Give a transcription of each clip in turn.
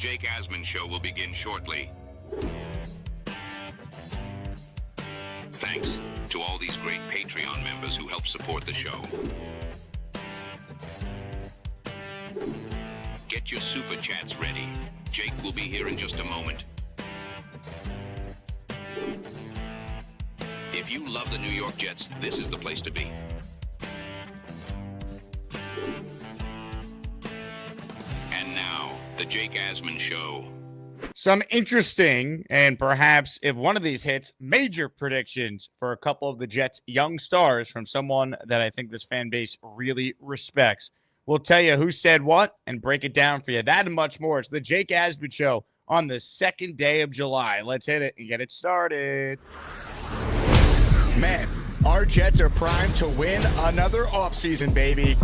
Jake Asman Show will begin shortly. Thanks to all these great Patreon members who help support the show. Get your super chats ready. Jake will be here in just a moment. If you love the New York Jets, this is the place to be. And now, the Jake Asman Show. Some interesting, and perhaps if one of these hits, major predictions for a couple of the Jets' young stars from someone that I think this fan base really respects. We'll tell you who said what and break it down for you. That and much more. It's the Jake Asman Show on the second day of July. Let's hit it and get it started. Man, our Jets are primed to win another offseason, baby.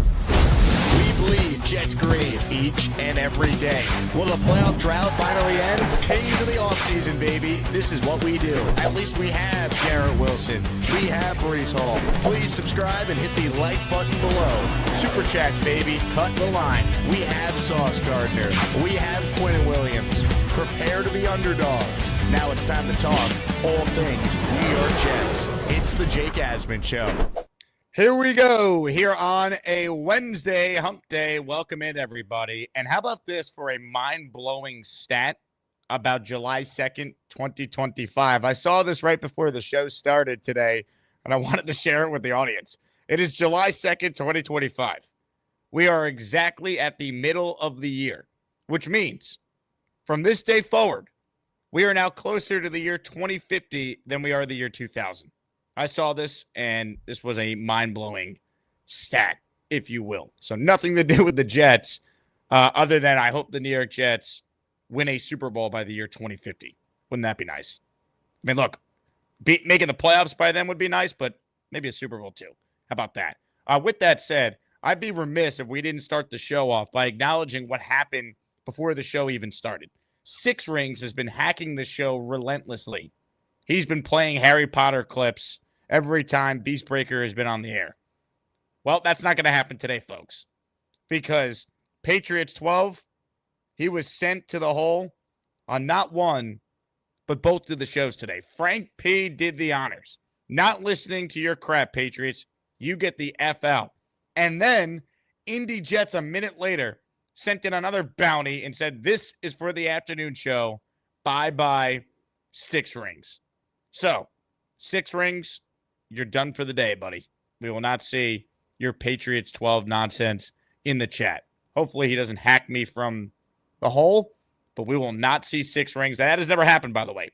We bleed Jets green each and every day. Will the playoff drought finally end? Kings of the offseason, baby. This is what we do. At least we have Garrett Wilson. We have Breece Hall. Please subscribe and hit the like button below. Super chats, baby. Cut the line. We have Sauce Gardner. We have Quinn Williams. Prepare to be underdogs. Now it's time to talk all things New York Jets. It's the Jake Asman Show. Here we go, here on a Wednesday, hump day. Welcome in, everybody. And how about this for a mind-blowing stat about July 2nd, 2025? I saw this right before the show started today, and I wanted to share it with the audience. It is July 2nd, 2025. We are exactly at the middle of the year, which means from this day forward, we are now closer to the year 2050 than we are the year 2000. I saw this, and this was a mind-blowing stat, if you will. So nothing to do with the Jets, other than I hope the New York Jets win a Super Bowl by the year 2050. Wouldn't that be nice? I mean, look, making the playoffs by then would be nice, but maybe a Super Bowl too. How about that? With that said, I'd be remiss if we didn't start the show off by acknowledging what happened before the show even started. Six Rings has been hacking the show relentlessly. He's been playing Harry Potter clips every time Beastbreaker has been on the air. Well, that's not going to happen today, folks, because Patriots 12, he was sent to the hole on not one, but both of the shows today. Frank P. did the honors. Not listening to your crap, Patriots. You get the F out. And then Indy Jets a minute later sent in another bounty and said, this is for the afternoon show. Bye-bye, Six Rings. So, Six Rings, you're done for the day, buddy. We will not see your Patriots 12 nonsense in the chat. Hopefully he doesn't hack me from the hole, but we will not see Six Rings. That has never happened, by the way.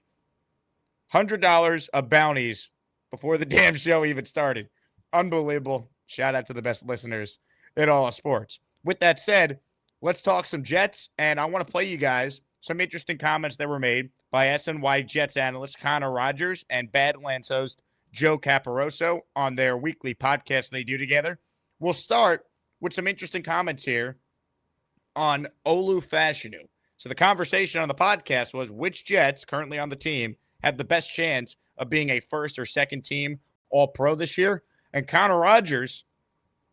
$100 of bounties before the damn show even started. Unbelievable. Shout out to the best listeners in all of sports. With that said, let's talk some Jets, and I want to play you guys some interesting comments that were made by SNY Jets analyst Connor Rogers and Badlands host Joe Caporoso on their weekly podcast they do together. We'll start with some interesting comments here on Olu Fashanu. So the conversation on the podcast was which Jets currently on the team have the best chance of being a first or second team All-Pro this year. And Connor Rogers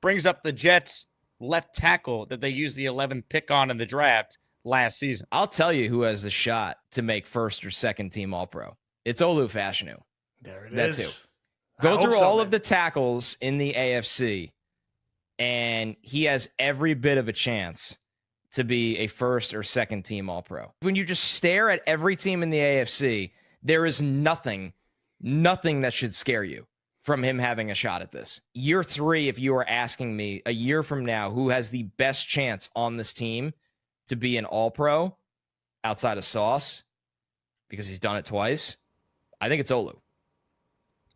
brings up the Jets left tackle that they used the 11th pick on in the draft last season. I'll tell you who has the shot to make first or second team All-Pro. It's Olu Fashanu. There it That's is. who. Go through all of the tackles in the AFC, and he has every bit of a chance to be a first or second team All-Pro. When you just stare at every team in the AFC, there is nothing that should scare you from him having a shot at this. Year 3, if you are asking me a year from now who has the best chance on this team to be an All-Pro outside of Sauce, because he's done it twice, I think it's Olu.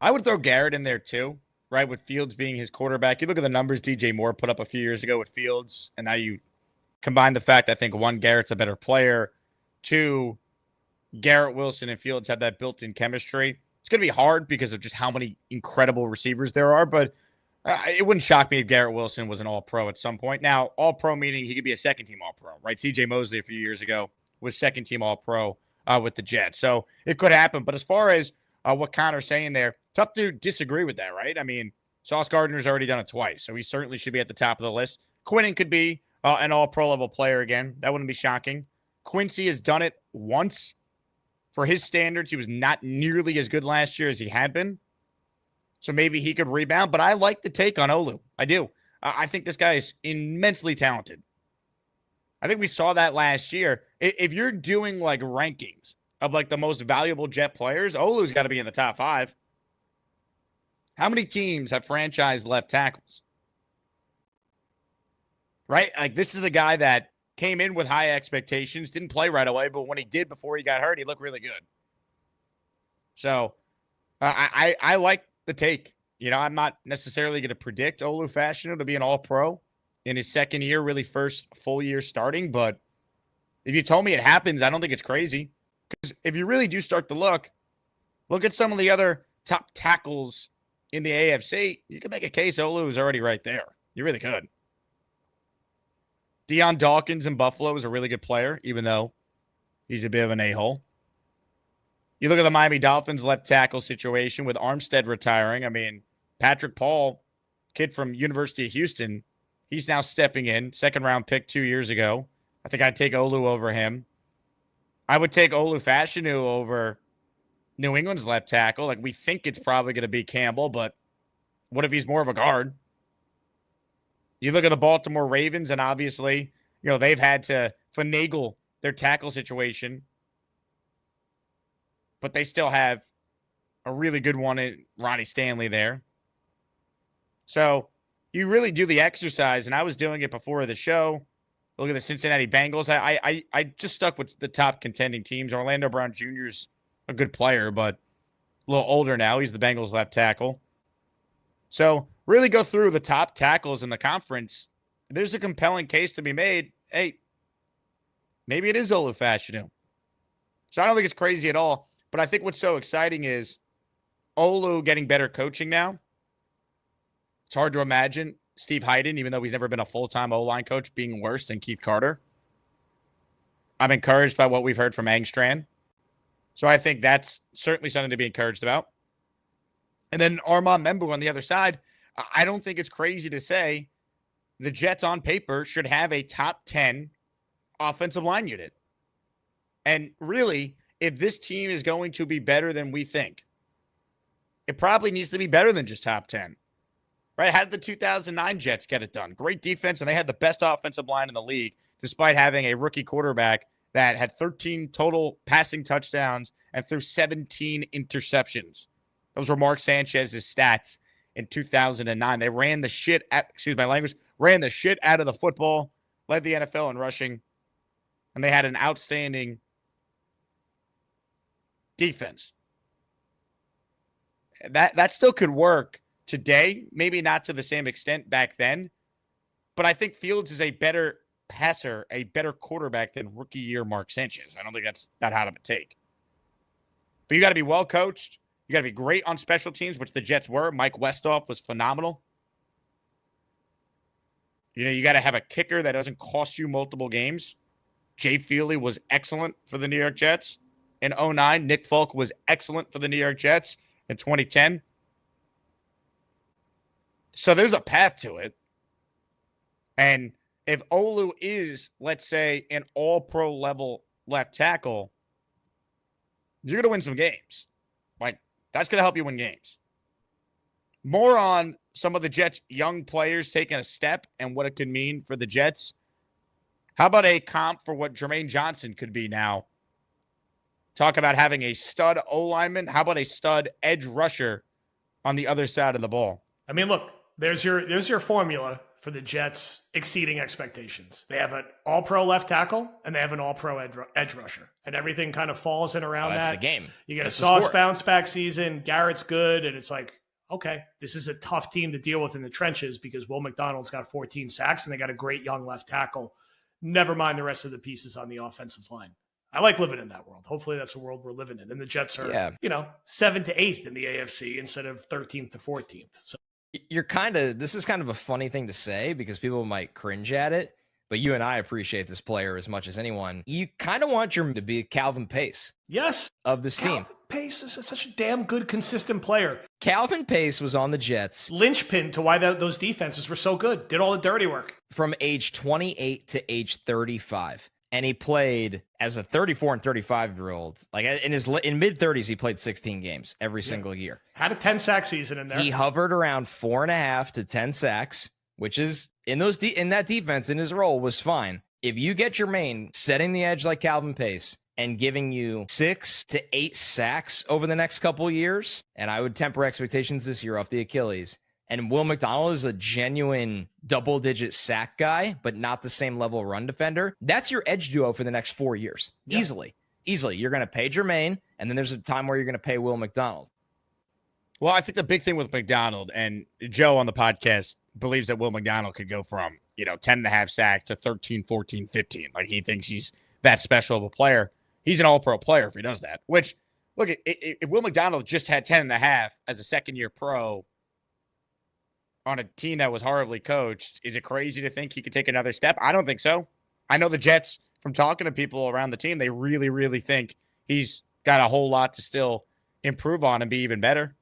I would throw Garrett in there too, right? With Fields being his quarterback. You look at the numbers DJ Moore put up a few years ago with Fields, and now you combine the fact, I think, one, Garrett's a better player. Two, Garrett Wilson and Fields have that built-in chemistry. It's going to be hard because of just how many incredible receivers there are, but it wouldn't shock me if Garrett Wilson was an All-Pro at some point. Now, All-Pro meaning he could be a second-team All-Pro, right? C.J. Mosley a few years ago was second-team All-Pro with the Jets. So it could happen. But as far as what Connor's saying there, tough to disagree with that, right? I mean, Sauce Gardner's already done it twice, so he certainly should be at the top of the list. Quinnen could be an All-Pro level player again. That wouldn't be shocking. Quincy has done it once. For his standards, he was not nearly as good last year as he had been. So maybe he could rebound. But I like the take on Olu. I do. I think this guy is immensely talented. I think we saw that last year. If you're doing like rankings of like the most valuable Jet players, Olu's got to be in the top 5. How many teams have franchise left tackles? Right? Like, this is a guy that came in with high expectations, didn't play right away, but when he did before he got hurt, he looked really good. So I like the take. You know, I'm not necessarily going to predict Olu Fashanu to be an all-pro in his second year, really first full year starting. But if you told me it happens, I don't think it's crazy. Because if you really do start to look at some of the other top tackles in the AFC, you can make a case Olu is already right there. You really could. Deion Dawkins in Buffalo is a really good player, even though he's a bit of an a-hole. You look at the Miami Dolphins left tackle situation with Armstead retiring. I mean, Patrick Paul, kid from University of Houston, he's now stepping in. 2nd-round pick 2 years ago. I think I'd take Olu over him. I would take Olu Fashanu over New England's left tackle. Like, we think it's probably going to be Campbell, but what if he's more of a guard? You look at the Baltimore Ravens, and obviously, you know, they've had to finagle their tackle situation, but they still have a really good one in Ronnie Stanley there. So you really do the exercise, and I was doing it before the show. Look at the Cincinnati Bengals. I just stuck with the top contending teams. Orlando Brown Jr. is a good player, but a little older now. He's the Bengals left tackle. So really go through the top tackles in the conference. There's a compelling case to be made. Hey, maybe it is Olu Fashanu. So I don't think it's crazy at all. But I think what's so exciting is Olu getting better coaching now. It's hard to imagine Steve Hyden, even though he's never been a full-time O-line coach, being worse than Keith Carter. I'm encouraged by what we've heard from Angstran. So I think that's certainly something to be encouraged about. And then Armand Membu on the other side, I don't think it's crazy to say the Jets on paper should have a top 10 offensive line unit. And really, if this team is going to be better than we think, it probably needs to be better than just top 10. Right? How did the 2009 Jets get it done? Great defense, and they had the best offensive line in the league, despite having a rookie quarterback that had 13 total passing touchdowns and threw 17 interceptions. Those were Mark Sanchez's stats in 2009. They ran the shit ran the shit out of the football, led the NFL in rushing, and they had an outstanding defense. That still could work today, maybe not to the same extent back then, but I think Fields is a better passer, a better quarterback than rookie year Mark Sanchez. I don't think that's that hard of a take. But you got to be well coached. You got to be great on special teams, which the Jets were. Mike Westhoff was phenomenal. You know, you got to have a kicker that doesn't cost you multiple games. Jay Feely was excellent for the New York Jets in 2009. Nick Folk was excellent for the New York Jets in 2010. So there's a path to it. And if Olu is, let's say, an all-pro level left tackle, you're going to win some games. Like, that's going to help you win games. More on some of the Jets' young players taking a step and what it could mean for the Jets. How about a comp for what Jermaine Johnson could be now? Talk about having a stud O-lineman. How about a stud edge rusher on the other side of the ball? I mean, look, there's your formula for the Jets exceeding expectations. They have an all-pro left tackle, and they have an all-pro edge rusher. And everything kind of falls in around that. That's the game. You get a sauce bounce-back season. Garrett's good, and it's like, okay, this is a tough team to deal with in the trenches because Will McDonald's got 14 sacks, and they got a great young left tackle. Never mind the rest of the pieces on the offensive line. I like living in that world. Hopefully that's the world we're living in. And the Jets are, 7th to 8th in the AFC instead of 13th to 14th. So this is kind of a funny thing to say because people might cringe at it, but you and I appreciate this player as much as anyone. You kind of want your to be Calvin Pace. Yes. Of this team. Pace is such a damn good, consistent player. Calvin Pace was on the Jets. Linchpin to why those defenses were so good. Did all the dirty work. From age 28 to age 35. and he played as a 34 and 35-year-old. Like in mid-30s, he played 16 games every single year. Had a 10-sack season in there. He hovered around 4.5 to 10 sacks, which is in that defense in his role was fine. If you get Jermaine setting the edge like Calvin Pace and giving you 6 to 8 sacks over the next couple of years, and I would temper expectations this year off the Achilles, and Will McDonald is a genuine double-digit sack guy, but not the same level run defender, that's your edge duo for the next 4 years. Yeah. Easily. You're going to pay Jermaine, and then there's a time where you're going to pay Will McDonald. Well, I think the big thing with McDonald, and Joe on the podcast believes that Will McDonald could go from, 10.5 sacks to 13, 14, 15. Like, he thinks he's that special of a player. He's an all-pro player if he does that. Which, look, if Will McDonald just had 10.5 as a second-year pro on a team that was horribly coached, is it crazy to think he could take another step? I don't think so. I know the Jets, from talking to people around the team, they really, really think he's got a whole lot to still improve on and be even better.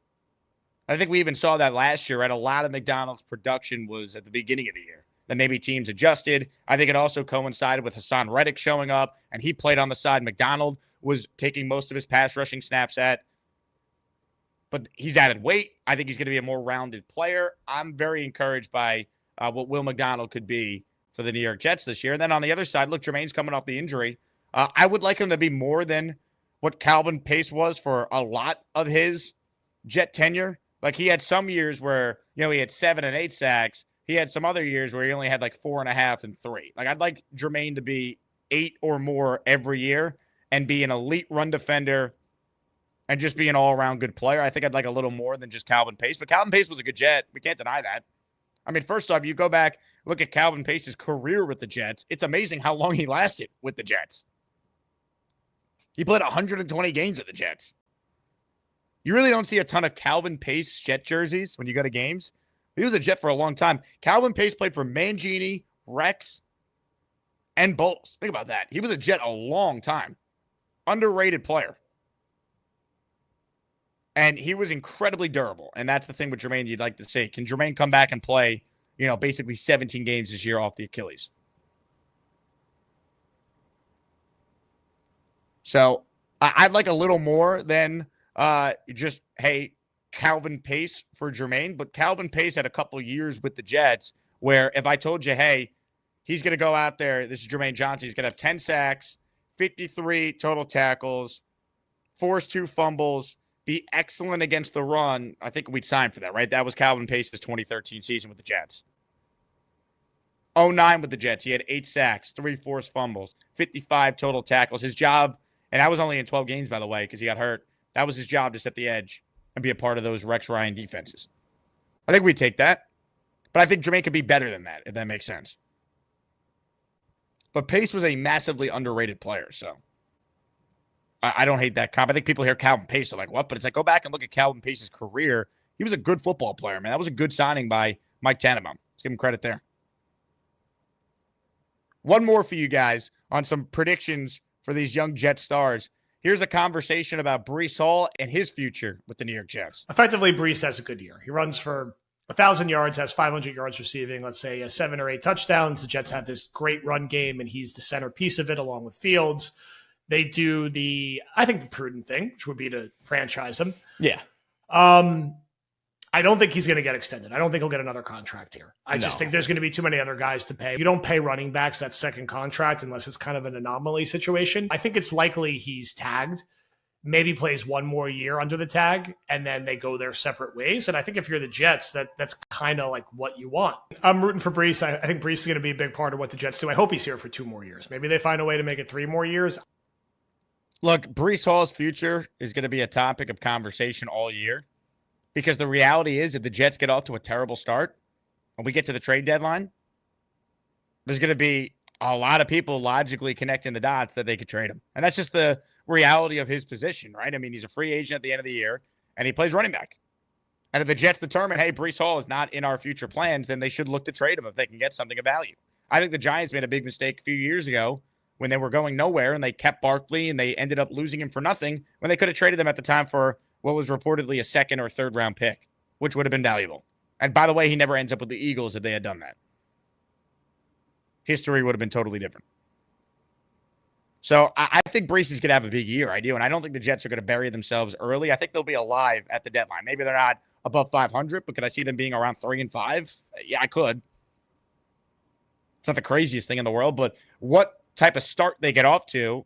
I think we even saw that last year, right? A lot of McDonald's production was at the beginning of the year. Then maybe teams adjusted. I think it also coincided with Hassan Reddick showing up, and he played on the side McDonald was taking most of his pass rushing snaps at. But he's added weight. I think he's going to be a more rounded player. I'm very encouraged by what Will McDonald could be for the New York Jets this year. And then on the other side, look, Jermaine's coming off the injury. I would like him to be more than what Calvin Pace was for a lot of his Jet tenure. Like, he had some years where, he had 7 and 8 sacks. He had some other years where he only had like 4.5 and 3. Like, I'd like Jermaine to be 8 or more every year and be an elite run defender and just be an all-around good player. I think I'd like a little more than just Calvin Pace. But Calvin Pace was a good Jet. We can't deny that. I mean, first off, you go back, look at Calvin Pace's career with the Jets. It's amazing how long he lasted with the Jets. He played 120 games with the Jets. You really don't see a ton of Calvin Pace Jet jerseys when you go to games. He was a Jet for a long time. Calvin Pace played for Mangini, Rex, and Bowles. Think about that. He was a Jet a long time. Underrated player. And he was incredibly durable. And that's the thing with Jermaine you'd like to see. Can Jermaine come back and play, basically 17 games this year off the Achilles? So I'd like a little more than just, hey, Calvin Pace for Jermaine. But Calvin Pace had a couple years with the Jets where if I told you, hey, he's going to go out there, this is Jermaine Johnson, he's going to have 10 sacks, 53 total tackles, force 2 fumbles, be excellent against the run, I think we'd sign for that, right? That was Calvin Pace's 2013 season with the Jets. 09 with the Jets, he had 8 sacks, 3 forced fumbles, 55 total tackles. His job, and that was only in 12 games, by the way, because he got hurt. That was his job, to set the edge and be a part of those Rex Ryan defenses. I think we'd take that. But I think Jermaine could be better than that, if that makes sense. But Pace was a massively underrated player, so I don't hate that comp. I think people hear Calvin Pace are like, what? But it's like, go back and look at Calvin Pace's career. He was a good football player, man. That was a good signing by Mike Tannenbaum. Let's give him credit there. One more for you guys on some predictions for these young Jet stars. Here's a conversation about Breece Hall and his future with the New York Jets. Effectively, Breece has a good year. He runs for 1,000 yards, has 500 yards receiving, let's say 7 or 8 touchdowns. The Jets have this great run game, and he's the centerpiece of it along with Fields. They do the prudent thing, which would be to franchise him. Yeah. I don't think he's going to get extended. I don't think he'll get another contract here. I just think there's going to be too many other guys to pay. You don't pay running backs that second contract unless it's kind of an anomaly situation. I think it's likely he's tagged, maybe plays 1 more year under the tag, and then they go their separate ways. And I think if you're the Jets, that's kind of like what you want. I'm rooting for Breece. I think Breece is going to be a big part of what the Jets do. I hope he's here for 2 more years. Maybe they find a way to make it 3 more years. Look, Breece Hall's future is going to be a topic of conversation all year because the reality is if the Jets get off to a terrible start and we get to the trade deadline, there's going to be a lot of people logically connecting the dots that they could trade him. And that's just the reality of his position, right? I mean, he's a free agent at the end of the year and he plays running back. And if the Jets determine, hey, Breece Hall is not in our future plans, then they should look to trade him if they can get something of value. I think the Giants made a big mistake a few years ago when they were going nowhere and they kept Barkley and they ended up losing him for nothing when they could have traded them at the time for what was reportedly a 2nd or 3rd round pick, which would have been valuable. And by the way, he never ends up with the Eagles if they had done that. History would have been totally different. So I think Breece is going to have a big year. I do. And I don't think the Jets are going to bury themselves early. I think they'll be alive at the deadline. Maybe they're not above 500, but could I see them being around 3-5? Yeah, I could. It's not the craziest thing in the world, but what type of start they get off to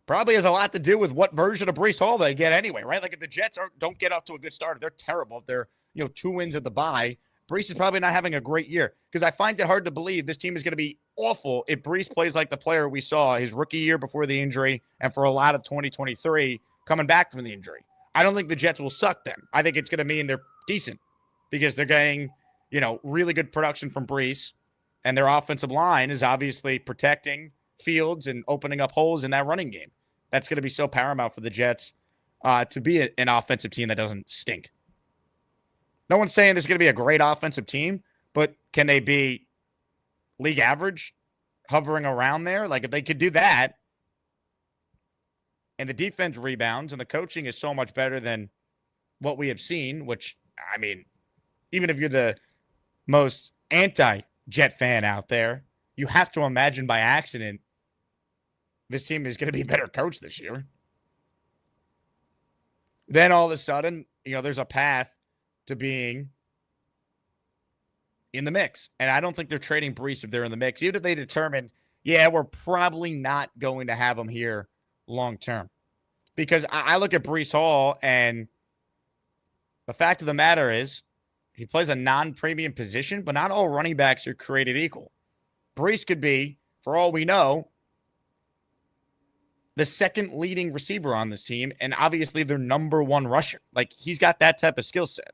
probably has a lot to do with what version of Breece Hall they get anyway, right? Like if the Jets don't get off to a good start, if they're terrible, if they're 2 wins at the bye, Breece is probably not having a great year, because I find it hard to believe this team is going to be awful if Breece plays like the player we saw his rookie year before the injury and for a lot of 2023 coming back from the injury. I don't think the Jets will suck them. I think it's going to mean they're decent because they're getting, really good production from Breece, and their offensive line is obviously protecting Fields and opening up holes in that running game. That's going to be so paramount for the Jets to be an offensive team that doesn't stink. No one's saying this is going to be a great offensive team, but can they be league average, hovering around there? Like if they could do that, and the defense rebounds and the coaching is so much better than what we have seen, which, I mean, even if you're the most anti-Jet fan out there, you have to imagine by accident this team is going to be a better coach this year. Then all of a sudden, there's a path to being in the mix. And I don't think they're trading Breece if they're in the mix, even if they determine, we're probably not going to have him here long term. Because I look at Breece Hall, and the fact of the matter is he plays a non-premium position, but not all running backs are created equal. Breece could be, for all we know, the second leading receiver on this team, and obviously their number one rusher. Like, he's got that type of skill set.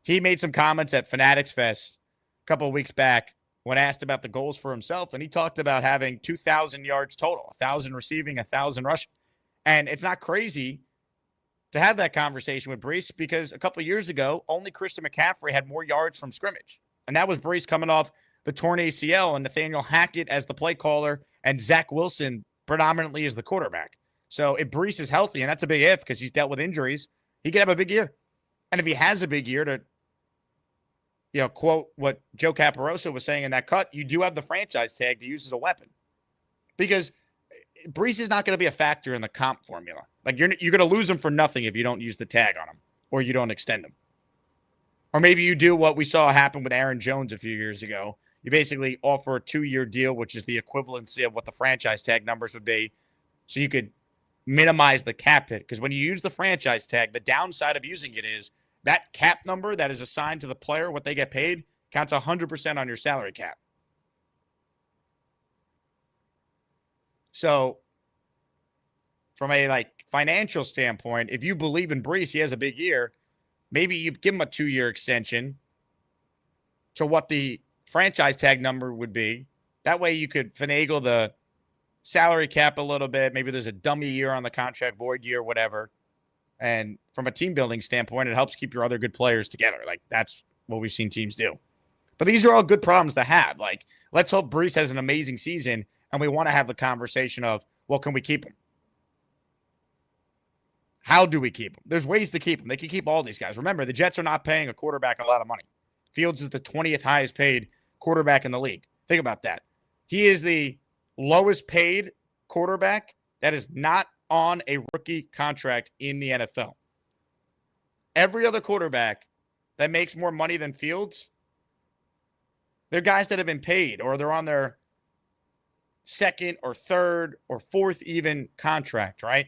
He made some comments at Fanatics Fest a couple of weeks back when asked about the goals for himself, and he talked about having 2,000 yards total, 1,000 receiving, 1,000 rushing. And it's not crazy to have that conversation with Breece, because a couple of years ago, only Christian McCaffrey had more yards from scrimmage. And that was Breece coming off the torn ACL and Nathaniel Hackett as the play caller and Zach Wilson predominantly as the quarterback. So if Breece is healthy, and that's a big if because he's dealt with injuries, he could have a big year. And if he has a big year, to quote what Joe Caparosa was saying in that cut, you do have the franchise tag to use as a weapon, because Breece is not going to be a factor in the comp formula. Like you're going to lose him for nothing if you don't use the tag on him or you don't extend him. Or maybe you do what we saw happen with Aaron Jones a few years ago. You basically offer a 2-year deal, which is the equivalency of what the franchise tag numbers would be, so you could minimize the cap hit. Because when you use the franchise tag, the downside of using it is that cap number that is assigned to the player, what they get paid, counts 100% on your salary cap. So from a financial standpoint, if you believe in Breece, he has a big year, maybe you give him a 2-year extension to what the franchise tag number would be. That way you could finagle the salary cap a little bit. Maybe there's a dummy year on the contract, void year, whatever. And from a team building standpoint, it helps keep your other good players together. That's what we've seen teams do. But these are all good problems to have. Let's hope Breece has an amazing season, and we want to have the conversation of, well, can we keep him? How do we keep him? There's ways to keep him. They can keep all these guys. Remember, the Jets are not paying a quarterback a lot of money. Fields is the 20th highest paid quarterback in the league. Think about that. He is the lowest paid quarterback that is not on a rookie contract in the NFL. Every other quarterback that makes more money than Fields, they're guys that have been paid, or they're on their second or third or fourth even contract, right?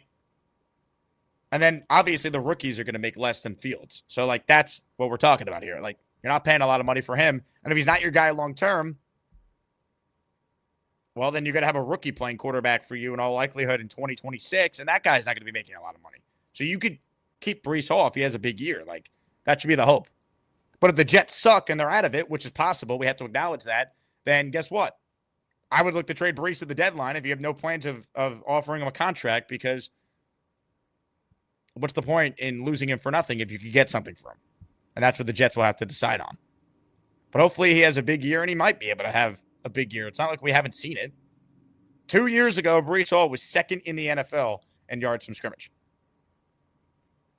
And then obviously the rookies are going to make less than Fields. So that's what we're talking about here. You're not paying a lot of money for him. And if he's not your guy long term, well, then you're going to have a rookie playing quarterback for you in all likelihood in 2026. And that guy's not going to be making a lot of money. So you could keep Breece Hall if he has a big year. That should be the hope. But if the Jets suck and they're out of it, which is possible, we have to acknowledge that, then guess what? I would look to trade Breece at the deadline if you have no plans of offering him a contract, because what's the point in losing him for nothing if you could get something for him? And that's what the Jets will have to decide on. But hopefully he has a big year, and he might be able to have a big year. It's not like we haven't seen it. 2 years ago, Breece Hall was second in the NFL in yards from scrimmage.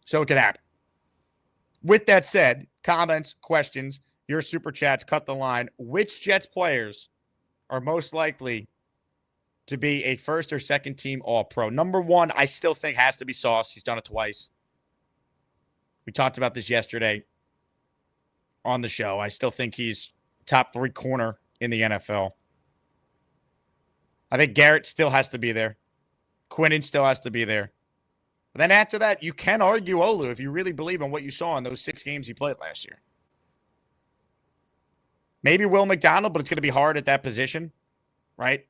So it could happen. With that said, comments, questions, your super chats, cut the line. Which Jets players are most likely to be a first or second team All-Pro. Number one, I still think has to be Sauce. He's done it twice. We talked about this yesterday on the show. I still think he's top 3 corner in the NFL. I think Garrett still has to be there. Quinnen still has to be there. But then after that, you can argue Olu if you really believe in what you saw in those 6 games he played last year. Maybe Will McDonald, but it's going to be hard at that position, right?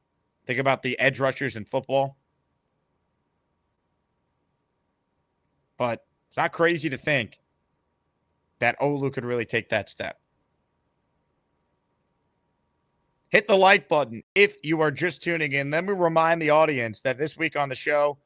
Think about the edge rushers in football. But it's not crazy to think that Olu could really take that step. Hit the like button if you are just tuning in. Let me remind the audience that this week on the show,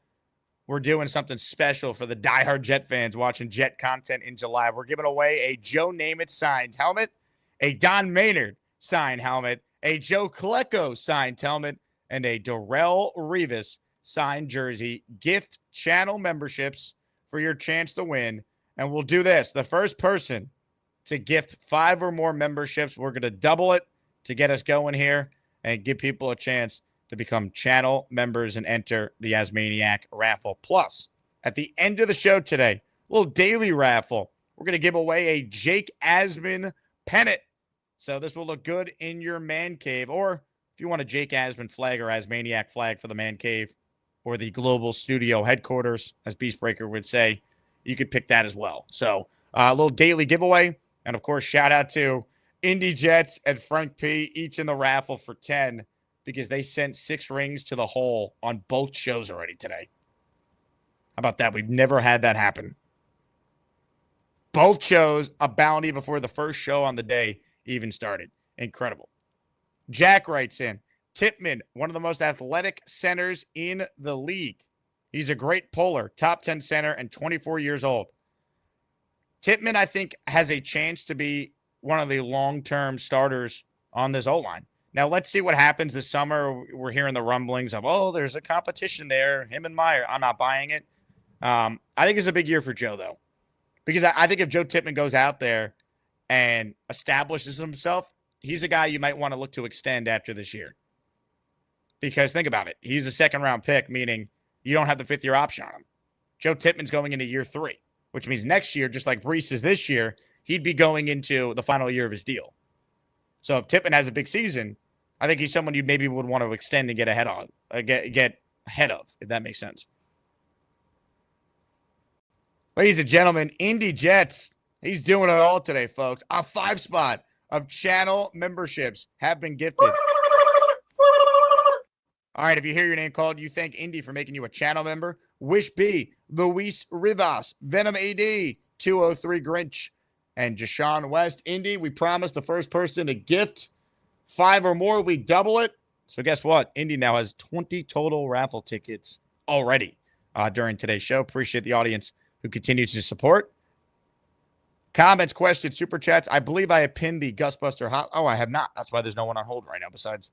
we're doing something special for the diehard Jet fans watching Jet content in July. We're giving away a Joe Namath signed helmet, a Don Maynard signed helmet, a Joe Klecko signed helmet, and a Darrelle Revis signed jersey. Gift channel memberships for your chance to win. And we'll do this. The first person to gift 5 or more memberships, we're going to double it to get us going here and give people a chance to become channel members and enter the Asmaniac raffle. Plus, at the end of the show today, a little daily raffle. We're going to give away a Jake Asman pennant. So this will look good in your man cave. Or if you want a Jake Asman flag or Asmaniac flag for the man cave or the global studio headquarters, as Beastbreaker would say, you could pick that as well. So a little daily giveaway. And, of course, shout out to Indy Jets and Frank P. each in the raffle for 10 because they sent 6 rings to the hole on both shows already today. How about that? We've never had that happen. Both shows a bounty before the first show on the day even started. Incredible. Jack writes in, Tippmann, one of the most athletic centers in the league. He's a great puller, top 10 center, and 24 years old. Tippmann, I think, has a chance to be one of the long-term starters on this O-line. Now, let's see what happens this summer. We're hearing the rumblings of, oh, there's a competition there, him and Meyer. I'm not buying it. I think it's a big year for Joe, though, because I think if Joe Tippmann goes out there and establishes himself, he's a guy you might want to look to extend after this year. Because think about it. He's a second-round pick, meaning you don't have the 5th-year option on him. Joe Tippmann's going into year 3, which means next year, just like Breece is this year, he'd be going into the final year of his deal. So if Tippmann has a big season, I think he's someone you maybe would want to extend and get ahead of, if that makes sense. Ladies and gentlemen, Indy Jets, he's doing it all today, folks. A 5 spot of channel memberships have been gifted. All right, if you hear your name called, you thank Indy for making you a channel member. Wish B, Luis Rivas, Venom AD, 203 Grinch, and Jashawn West. Indy, we promised the first person to gift 5 or more, we double it. So guess what? Indy now has 20 total raffle tickets already during today's show. Appreciate the audience who continues to support. Comments, questions, super chats. I believe I have pinned the Gusbuster hot. Oh, I have not. That's why there's no one on hold right now besides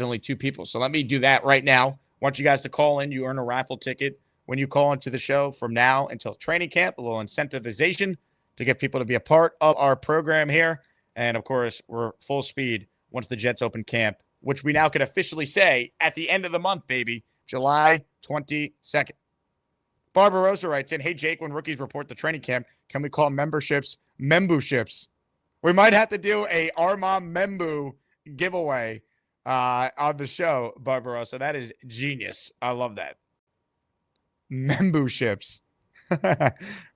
only 2 people. So let me do that right now. I want you guys to call in. You earn a raffle ticket when you call into the show from now until training camp, a little incentivization to get people to be a part of our program here. And, of course, we're full speed once the Jets open camp, which we now can officially say at the end of the month, baby, July 22nd. Barbarossa writes in, hey, Jake, when rookies report to training camp, can we call memberships memburships? We might have to do a Armand Membu giveaway on the show, Barbarossa. That is genius. I love that. Memberships.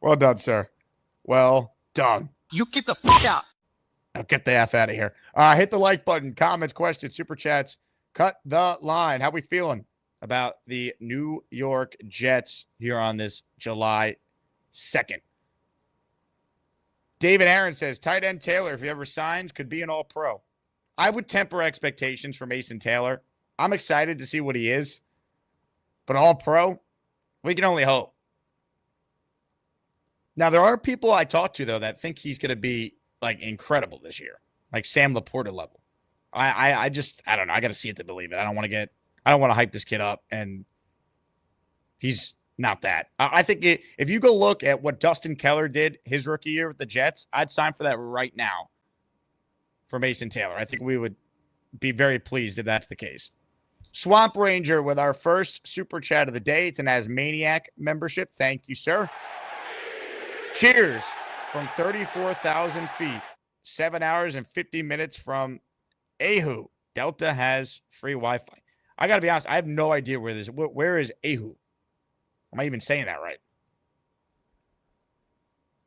Well done, sir. Well done. You get the fuck out. Now get the F out of here. Hit the like button, comments, questions, super chats. Cut the line. How we feeling about the New York Jets here on this July 2nd? David Aaron says, tight end Taylor, if he ever signs, could be an all-pro. I would temper expectations for Mason Taylor. I'm excited to see what he is. But all-pro, we can only hope. Now, there are people I talk to, though, that think he's going to be, like, incredible this year. Like Sam Laporta level. I don't know. I got to see it to believe it. I don't want to hype this kid up, and he's not that. I think if you go look at what Dustin Keller did his rookie year with the Jets, I'd sign for that right now for Mason Taylor. I think we would be very pleased if that's the case. Swamp Ranger with our first super chat of the day. It's an Asmaniac membership. Thank you, sir. Cheers from 34,000 feet, 7 hours and 50 minutes from Ahu. Delta has free Wi-Fi. I got to be honest, I have no idea where this is. Where is Ahu? Am I even saying that right?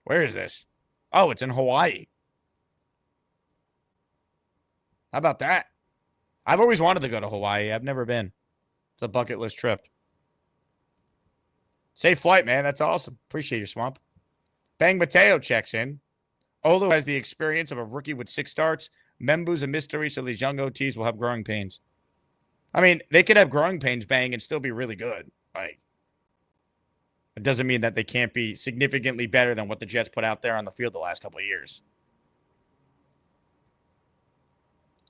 Where is this? Oh, it's in Hawaii. How about that? I've always wanted to go to Hawaii. I've never been. It's a bucket list trip. Safe flight, man. That's awesome. Appreciate your Swamp. Bang Mateo checks in. Olu has the experience of a rookie with 6 starts. Membu's a mystery, so these young OTs will have growing pains. I mean, they could have growing pains, Bang, and still be really good. Like, it doesn't mean that they can't be significantly better than what the Jets put out there on the field the last couple of years.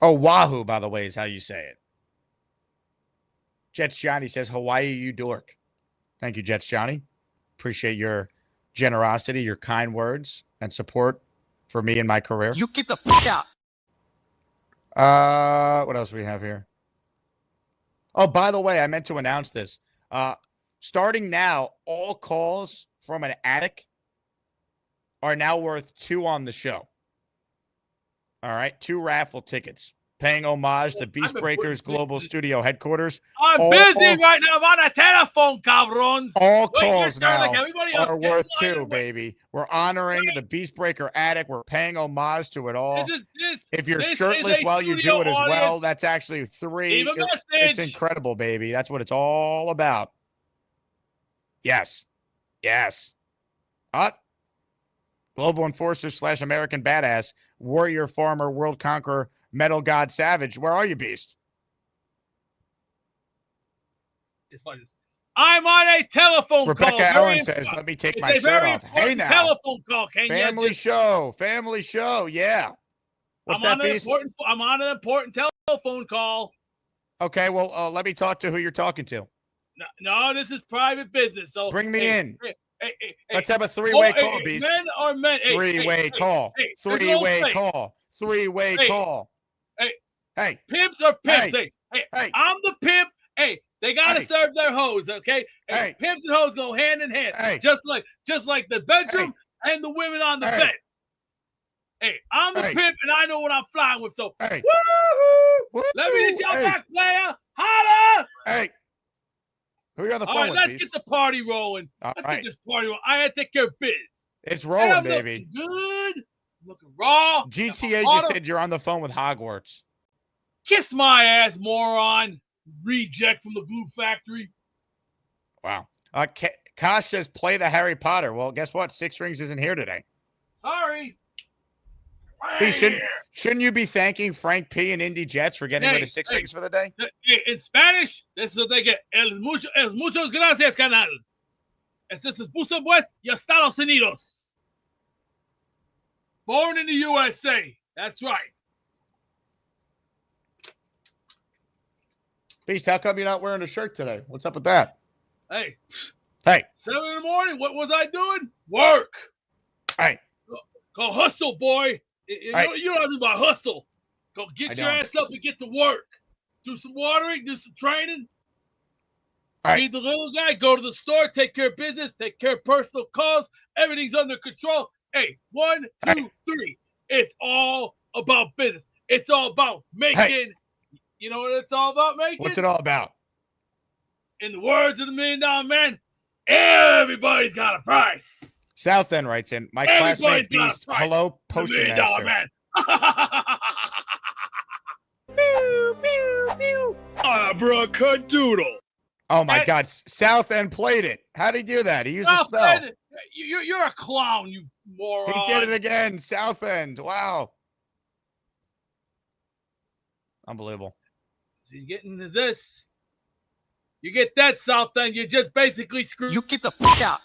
Oh, Wahoo, by the way, is how you say it. Jets Johnny says, Hawaii, you dork. Thank you, Jets Johnny. Appreciate your generosity, your kind words, and support for me and my career. You get the fuck out. What else do we have here? Oh, by the way, I meant to announce this. Starting now, all calls from an attic are now worth 2 on the show. All right, 2 raffle tickets. Paying homage to Beast Breakers Global Studio headquarters. I'm busy right now. I'm on a telephone, cabrons. All calls now like everybody else. are worth 2, baby. We're honoring the Beast Breaker attic. We're paying homage to it all. If you're shirtless while you do it as well, that's actually 3. It's incredible, baby. That's what it's all about. Yes. Yes. Global Enforcer / American Badass, Warrior Farmer, World Conqueror, Metal God Savage. Where are you, Beast? I'm on a telephone Rebecca call. Rebecca Allen says, let me take my shirt off. Hey, now. Telephone call. Family show. Family show. Yeah. What's that, Beast? I'm on an important telephone call. Okay, well, let me talk to who you're talking to. No, this is private business. So bring me in. Hey, let's have a 3-way call, Beast. Men are men. 3-way call. 3-way call. 3-way call. Hey. Pimps are pimps. Hey. I'm the pimp. Hey, they gotta serve their hoes, okay? Hey, pimps and hoes go hand in hand. Hey. Just like the bedroom and the women on the bed. Hey, I'm the pimp and I know what I'm flying with. So woo-hoo! Let me get y'all back, player. Holla! Hey. Who are you on the phone with? All right, let's Beast? get the party rolling. Let's get this party rolling. I had to take care of biz. It's rolling, baby. Good. Looking raw. GTA just said you're on the phone with Hogwarts. Kiss my ass, moron. Reject from the Glue Factory. Wow. Kosh says play the Harry Potter. Well, guess what? 6 Rings isn't here today. Sorry. Shouldn't you be thanking Frank P and Indy Jets for getting rid of 6 Rings for the day? In Spanish, this is what they get. Muchos gracias, canals. This is Busa West y Estados Unidos. Born in the USA. That's right. Beast, how come you're not wearing a shirt today? What's up with that? Hey. 7 in the morning. What was I doing? Work. Hey. Go hustle, boy. You know nothing about hustle. Go get your ass up and get to work. Do some watering, do some training. Feed the little guy, go to the store, take care of business, take care of personal calls. Everything's under control. Hey, 1, 2, 3. It's all about business. It's all about making. You know what it's all about making? What's it all about? In the words of the $1 Million Man, everybody's got a price. South End writes in, my classmate Beast, hello, Potion Master. Man. Pew, pew, pew. Abracadabra. Oh, my God. South End played it. How'd he do that? He used a spell. You're a clown, you moron. He did it again. South End. Wow. Unbelievable. So he's getting this. You get that, South End. You're just basically screwed. You get the fuck out.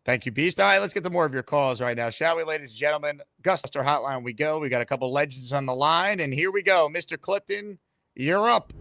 Thank you, Beast. All right, let's get to more of your calls right now, shall we, ladies and gentlemen? Guster Hotline we go. We got a couple legends on the line, and here we go. Mr. Clifton, you're up.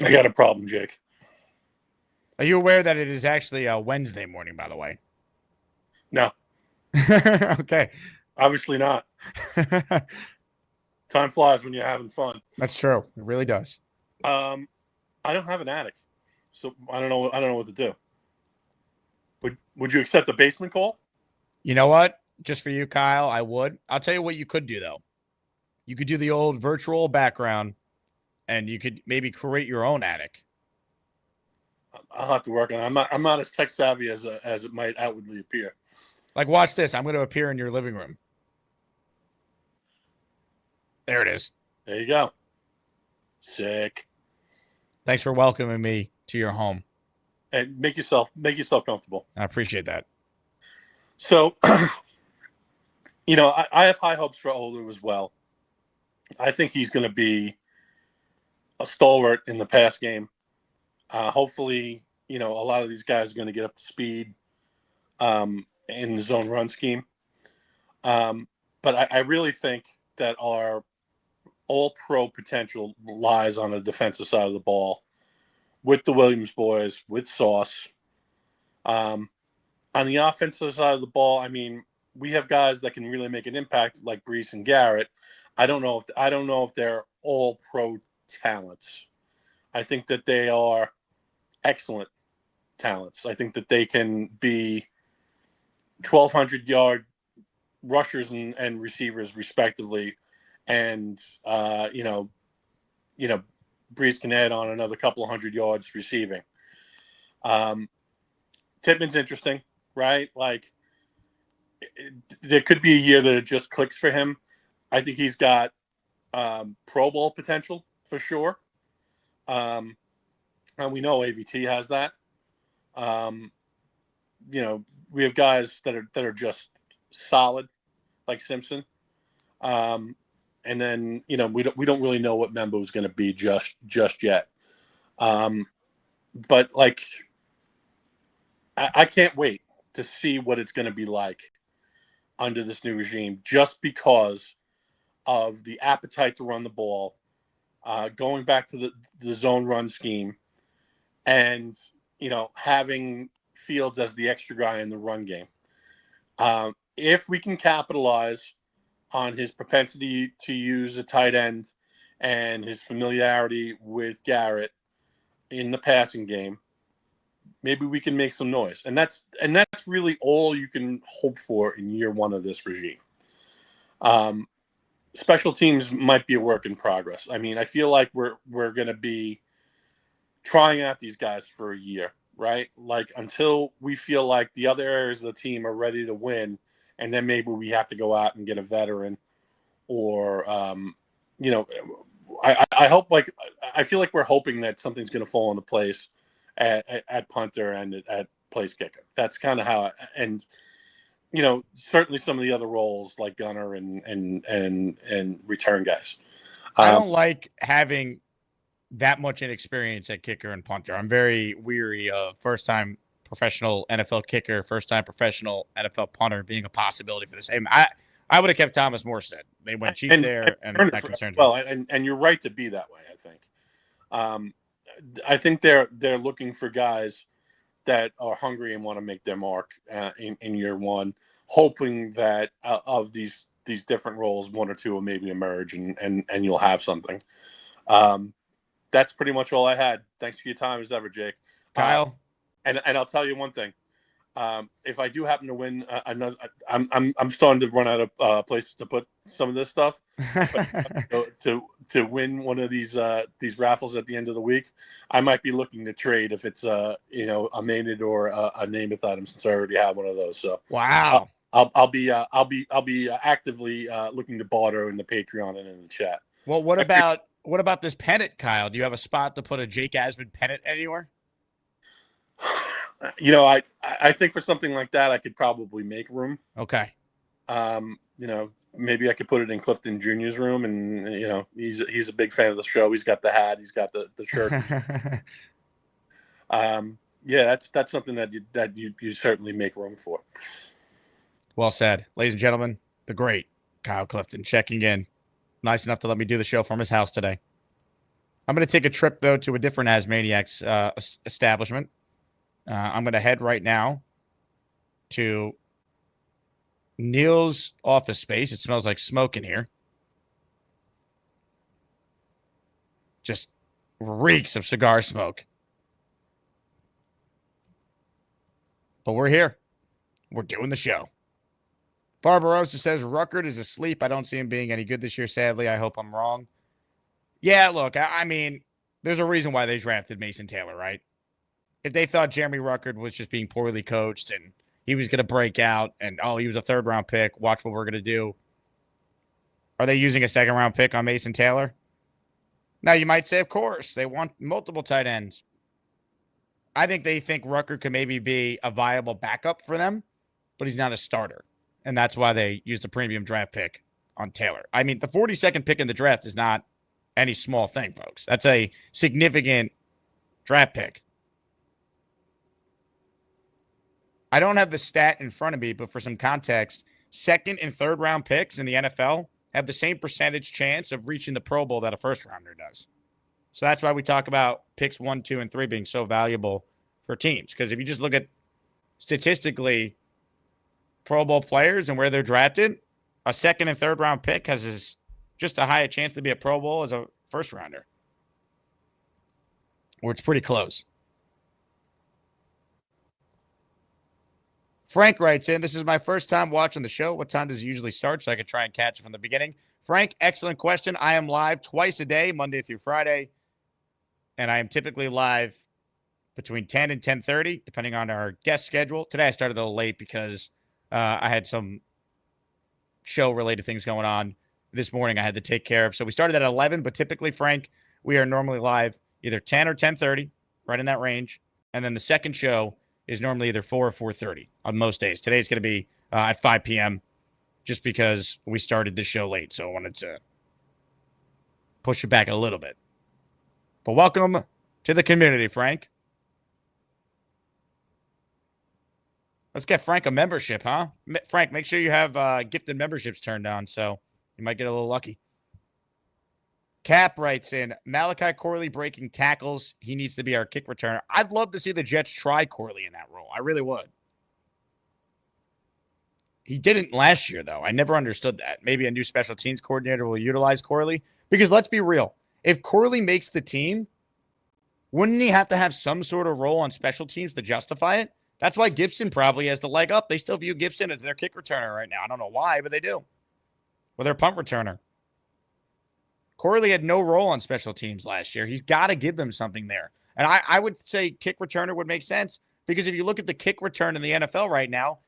I got a problem, Jake. Are you aware that it is actually a Wednesday morning, by the way? No. Okay. Obviously not. Time flies when you're having fun. That's true. It really does. I don't have an attic, so I don't know what to do. Would you accept a basement call? You know what? Just for you, Kyle, I would. I'll tell you what you could do, though. You could do the old virtual background, and you could maybe create your own attic. I'll have to work on it. I'm not as tech savvy as it might outwardly appear. Like, watch this. I'm going to appear in your living room. There it is. There you go. Sick. Thanks for welcoming me to your home. And make yourself comfortable. I appreciate that. So, I have high hopes for Olu as well. I think he's going to be a stalwart in the pass game. Hopefully, a lot of these guys are going to get up to speed in the zone run scheme. But I really think that our all-pro potential lies on the defensive side of the ball with the Williams boys, with Sauce. On the offensive side of the ball, I mean, we have guys that can really make an impact, like Breece and Garrett. I don't know if they're all-pro talents. I think that they are excellent talents. I think that they can be 1,200-yard rushers and receivers respectively, and Breece can add on another couple of 100 yards receiving. Tippmann's interesting, right? Like, there could be a year that it just clicks for him. I think he's got Pro Bowl potential for sure. And we know AVT has that. We have guys that are just solid, like Simpson. And then, we don't really know what Membo is going to be just yet. But like, I can't wait to see what it's going to be like under this new regime, just because of the appetite to run the ball, going back to the zone run scheme, and, having Fields as the extra guy in the run game. If we can capitalize on his propensity to use a tight end and his familiarity with Garrett in the passing game, maybe we can make some noise. And that's really all you can hope for in year one of this regime. Special teams might be a work in progress. I mean, I feel like we're going to be trying out these guys for a year, right? Like, until we feel like the other areas of the team are ready to win, and then maybe we have to go out and get a veteran, or I hope, like, I feel like we're hoping that something's going to fall into place at punter and at place kicker. That's kind of how, and certainly some of the other roles like gunner and return guys. I don't like having that much inexperience at kicker and punter. I'm very weary of first-time professional NFL kicker, first-time professional NFL punter being a possibility for this. I would have kept Thomas Morstead. They went cheap there, and that concerns me. Well, and you're right to be that way, I think. I think they're looking for guys that are hungry and want to make their mark in year one, hoping that of these different roles, one or two will maybe emerge, and you'll have something. That's pretty much all I had. Thanks for your time as ever, Jake. Kyle. And I'll tell you one thing. If I do happen to win another, I'm starting to run out of places to put some of this stuff. to win one of these raffles at the end of the week, I might be looking to trade if it's a Maynard or a Namath item, since I already have one of those. So wow, I'll be actively looking to barter in the Patreon and in the chat. Well, what about this pennant, Kyle? Do you have a spot to put a Jake Asman pennant anywhere? I think for something like that, I could probably make room. Okay. Maybe I could put it in Clifton Jr.'s room, and he's a big fan of the show. He's got the hat, he's got the shirt. That's something that you certainly make room for. Well said, ladies and gentlemen. The great Kyle Clifton checking in. Nice enough to let me do the show from his house today. I'm going to take a trip, though, to a different Asmaniacs establishment. I'm going to head right now to Neil's office space. It smells like smoke in here. Just reeks of cigar smoke. But we're here. We're doing the show. Barbarossa says Ruckert is asleep. I don't see him being any good this year, sadly. I hope I'm wrong. Yeah, look, I mean, there's a reason why they drafted Mason Taylor, right? If they thought Jeremy Ruckert was just being poorly coached and he was going to break out and, he was a third-round pick, watch what we're going to do. Are they using a second-round pick on Mason Taylor? Now, you might say, of course, they want multiple tight ends. I think they think Ruckert could maybe be a viable backup for them, but he's not a starter. And that's why they used a premium draft pick on Taylor. I mean, the 42nd pick in the draft is not any small thing, folks. That's a significant draft pick. I don't have the stat in front of me, but for some context, second and third round picks in the NFL have the same percentage chance of reaching the Pro Bowl that a first rounder does. So that's why we talk about picks 1, 2, and 3 being so valuable for teams. Because if you just look at statistically Pro Bowl players and where they're drafted, a second and third round pick has just a higher chance to be a Pro Bowl as a first rounder. Or it's pretty close. Frank writes in, this is my first time watching the show. What time does it usually start so I can try and catch it from the beginning? Frank, excellent question. I am live twice a day, Monday through Friday. And I am typically live between 10 and 10:30, depending on our guest schedule. Today I started a little late because I had some show-related things going on this morning I had to take care of. So we started at 11, but typically, Frank, we are normally live either 10 or 10:30, right in that range. And then the second show is normally either 4 or 4:30 on most days. Today's going to be at 5 p.m. just because we started this show late. So I wanted to push it back a little bit. But welcome to the community, Frank. Let's get Frank a membership, huh? Frank, make sure you have gifted memberships turned on so you might get a little lucky. Cap writes in, Malachi Corley breaking tackles. He needs to be our kick returner. I'd love to see the Jets try Corley in that role. I really would. He didn't last year, though. I never understood that. Maybe a new special teams coordinator will utilize Corley. Because let's be real. If Corley makes the team, wouldn't he have to have some sort of role on special teams to justify it? That's why Gibson probably has the leg up. They still view Gibson as their kick returner right now. I don't know why, but they do. Or their punt returner. Corley had no role on special teams last year. He's got to give them something there. And I would say kick returner would make sense because if you look at the kick return in the NFL right now,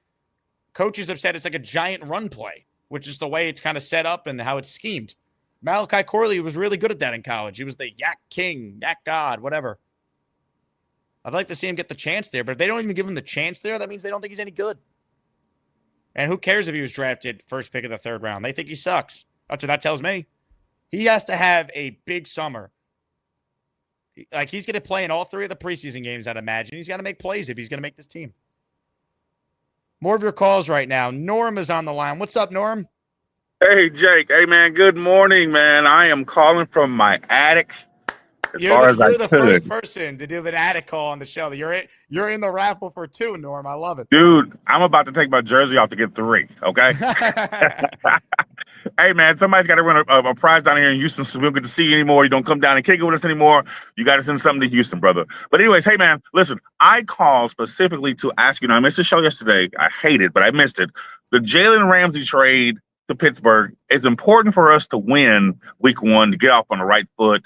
coaches have said it's like a giant run play, which is the way it's kind of set up and how it's schemed. Malachi Corley was really good at that in college. He was the yak king, yak god, whatever. I'd like to see him get the chance there, but if they don't even give him the chance there, that means they don't think he's any good. And who cares if he was drafted first pick of the third round? They think he sucks. That's what that tells me. He has to have a big summer. Like, he's going to play in all 3 of the preseason games, I'd imagine. He's got to make plays if he's going to make this team. More of your calls right now. Norm is on the line. What's up, Norm? Hey, Jake. Hey, man, good morning, man. I am calling from my attic. You're the first person to do an attic call on the show. You're in the raffle for 2, Norm. I love it. Dude, I'm about to take my jersey off to get 3, okay? Hey, man, somebody's got to run a prize down here in Houston so we don't get to see you anymore. You don't come down and kick it with us anymore. You got to send something to Houston, brother. But anyways, hey, man, listen, I called specifically to ask you. Now, I missed the show yesterday. I hate it, but I missed it. The Jalen Ramsey trade to Pittsburgh is important for us to win week 1 to get off on the right foot.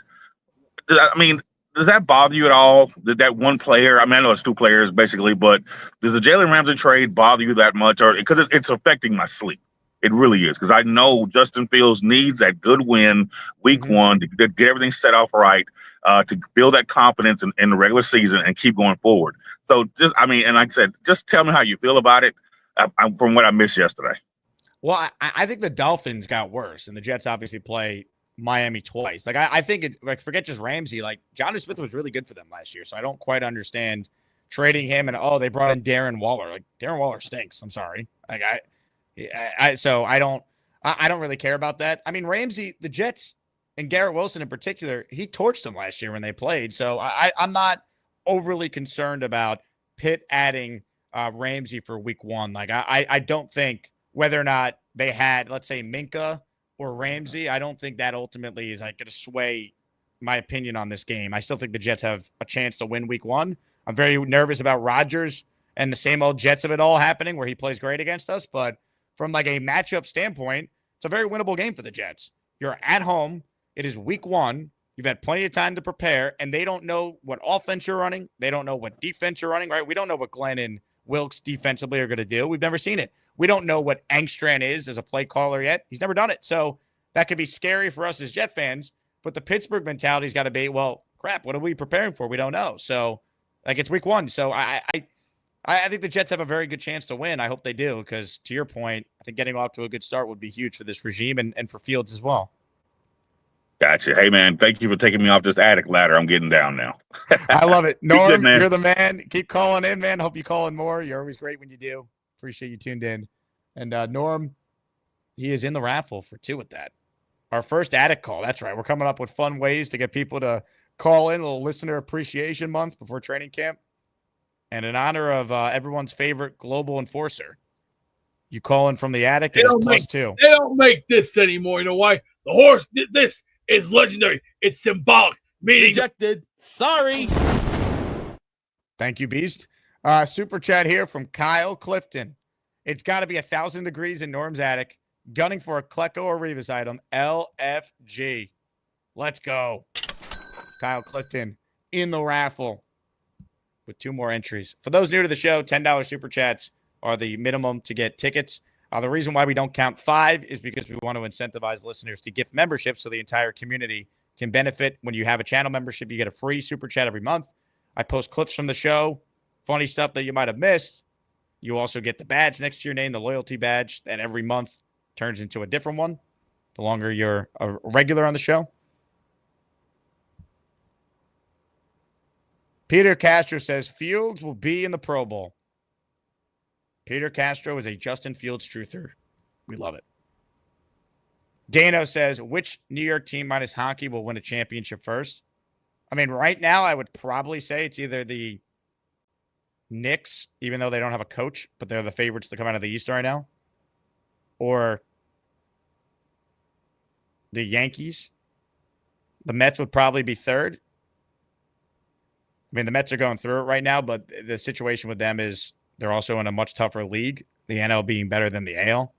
I mean, does that bother you at all? Did that one player, I mean, I know it's 2 players basically, but does the Jalen Ramsey trade bother you that much? Or because it's affecting my sleep? It really is, because I know Justin Fields needs that good win week 1 to get everything set off right, to build that confidence in the regular season and keep going forward. So just, I mean, and like I said, just tell me how you feel about it from what I missed yesterday. Well, I think the Dolphins got worse, and the Jets obviously play Miami twice. Like, I think it, like, forget just Ramsey. Like, Jonnu Smith was really good for them last year, so I don't quite understand trading him. And they brought in Darren Waller. Like, Darren Waller stinks. I'm sorry. Like, so I don't really care about that. I mean, Ramsey, the Jets And Garrett Wilson in particular, he torched them last year when they played. So I'm not overly concerned about Pitt adding Ramsey for week 1. Like I don't think whether or not they had, let's say, Minka or Ramsey, I don't think that ultimately is like going to sway my opinion on this game. I still think the Jets have a chance to win week 1. I'm very nervous about Rodgers and the same old Jets of it all happening where he plays great against us. But from like a matchup standpoint, it's a very winnable game for the Jets. You're at home. It is week 1. You've had plenty of time to prepare, and they don't know what offense you're running. They don't know what defense you're running, right? We don't know what Glenn and Wilkes defensively are going to do. We've never seen it. We don't know what Engstrand is as a play caller yet. He's never done it. So that could be scary for us as Jet fans. But the Pittsburgh mentality's got to be, well, crap, what are we preparing for? We don't know. So, like, it's week 1. So I think the Jets have a very good chance to win. I hope they do because, to your point, I think getting off to a good start would be huge for this regime and for Fields as well. Gotcha. Hey, man, thank you for taking me off this attic ladder. I'm getting down now. I love it. Norm, good, man. You're the man. Keep calling in, man. Hope you call in more. You're always great when you do. Appreciate you tuned in. And Norm, he is in the raffle for 2 with that. Our first attic call. That's right. We're coming up with fun ways to get people to call in. A little listener appreciation month before training camp. And in honor of everyone's favorite global enforcer, you call in from the attic. It is +2. They don't make this anymore. You know why? The horse did this. It's legendary. It's symbolic. Meaning rejected. Sorry. Thank you, Beast. Super chat here from Kyle Clifton. It's got to be 1,000 degrees in Norm's attic. Gunning for a Klecko or Revis item. LFG. Let's go. Kyle Clifton in the raffle with 2 more entries. For those new to the show, $10 super chats are the minimum to get tickets. The reason why we don't count 5 is because we want to incentivize listeners to gift memberships so the entire community can benefit. When you have a channel membership, you get a free super chat every month. I post clips from the show, funny stuff that you might have missed. You also get the badge next to your name, the loyalty badge, that every month turns into a different one the longer you're a regular on the show. Peter Castro says Fields will be in the Pro Bowl. Peter Castro is a Justin Fields truther. We love it. Dano says, which New York team minus hockey will win a championship first? I mean, right now, I would probably say it's either the Knicks, even though they don't have a coach, but they're the favorites to come out of the East right now, or the Yankees. The Mets would probably be third. I mean, the Mets are going through it right now, but the situation with them is they're also in a much tougher league, the NL being better than the AL.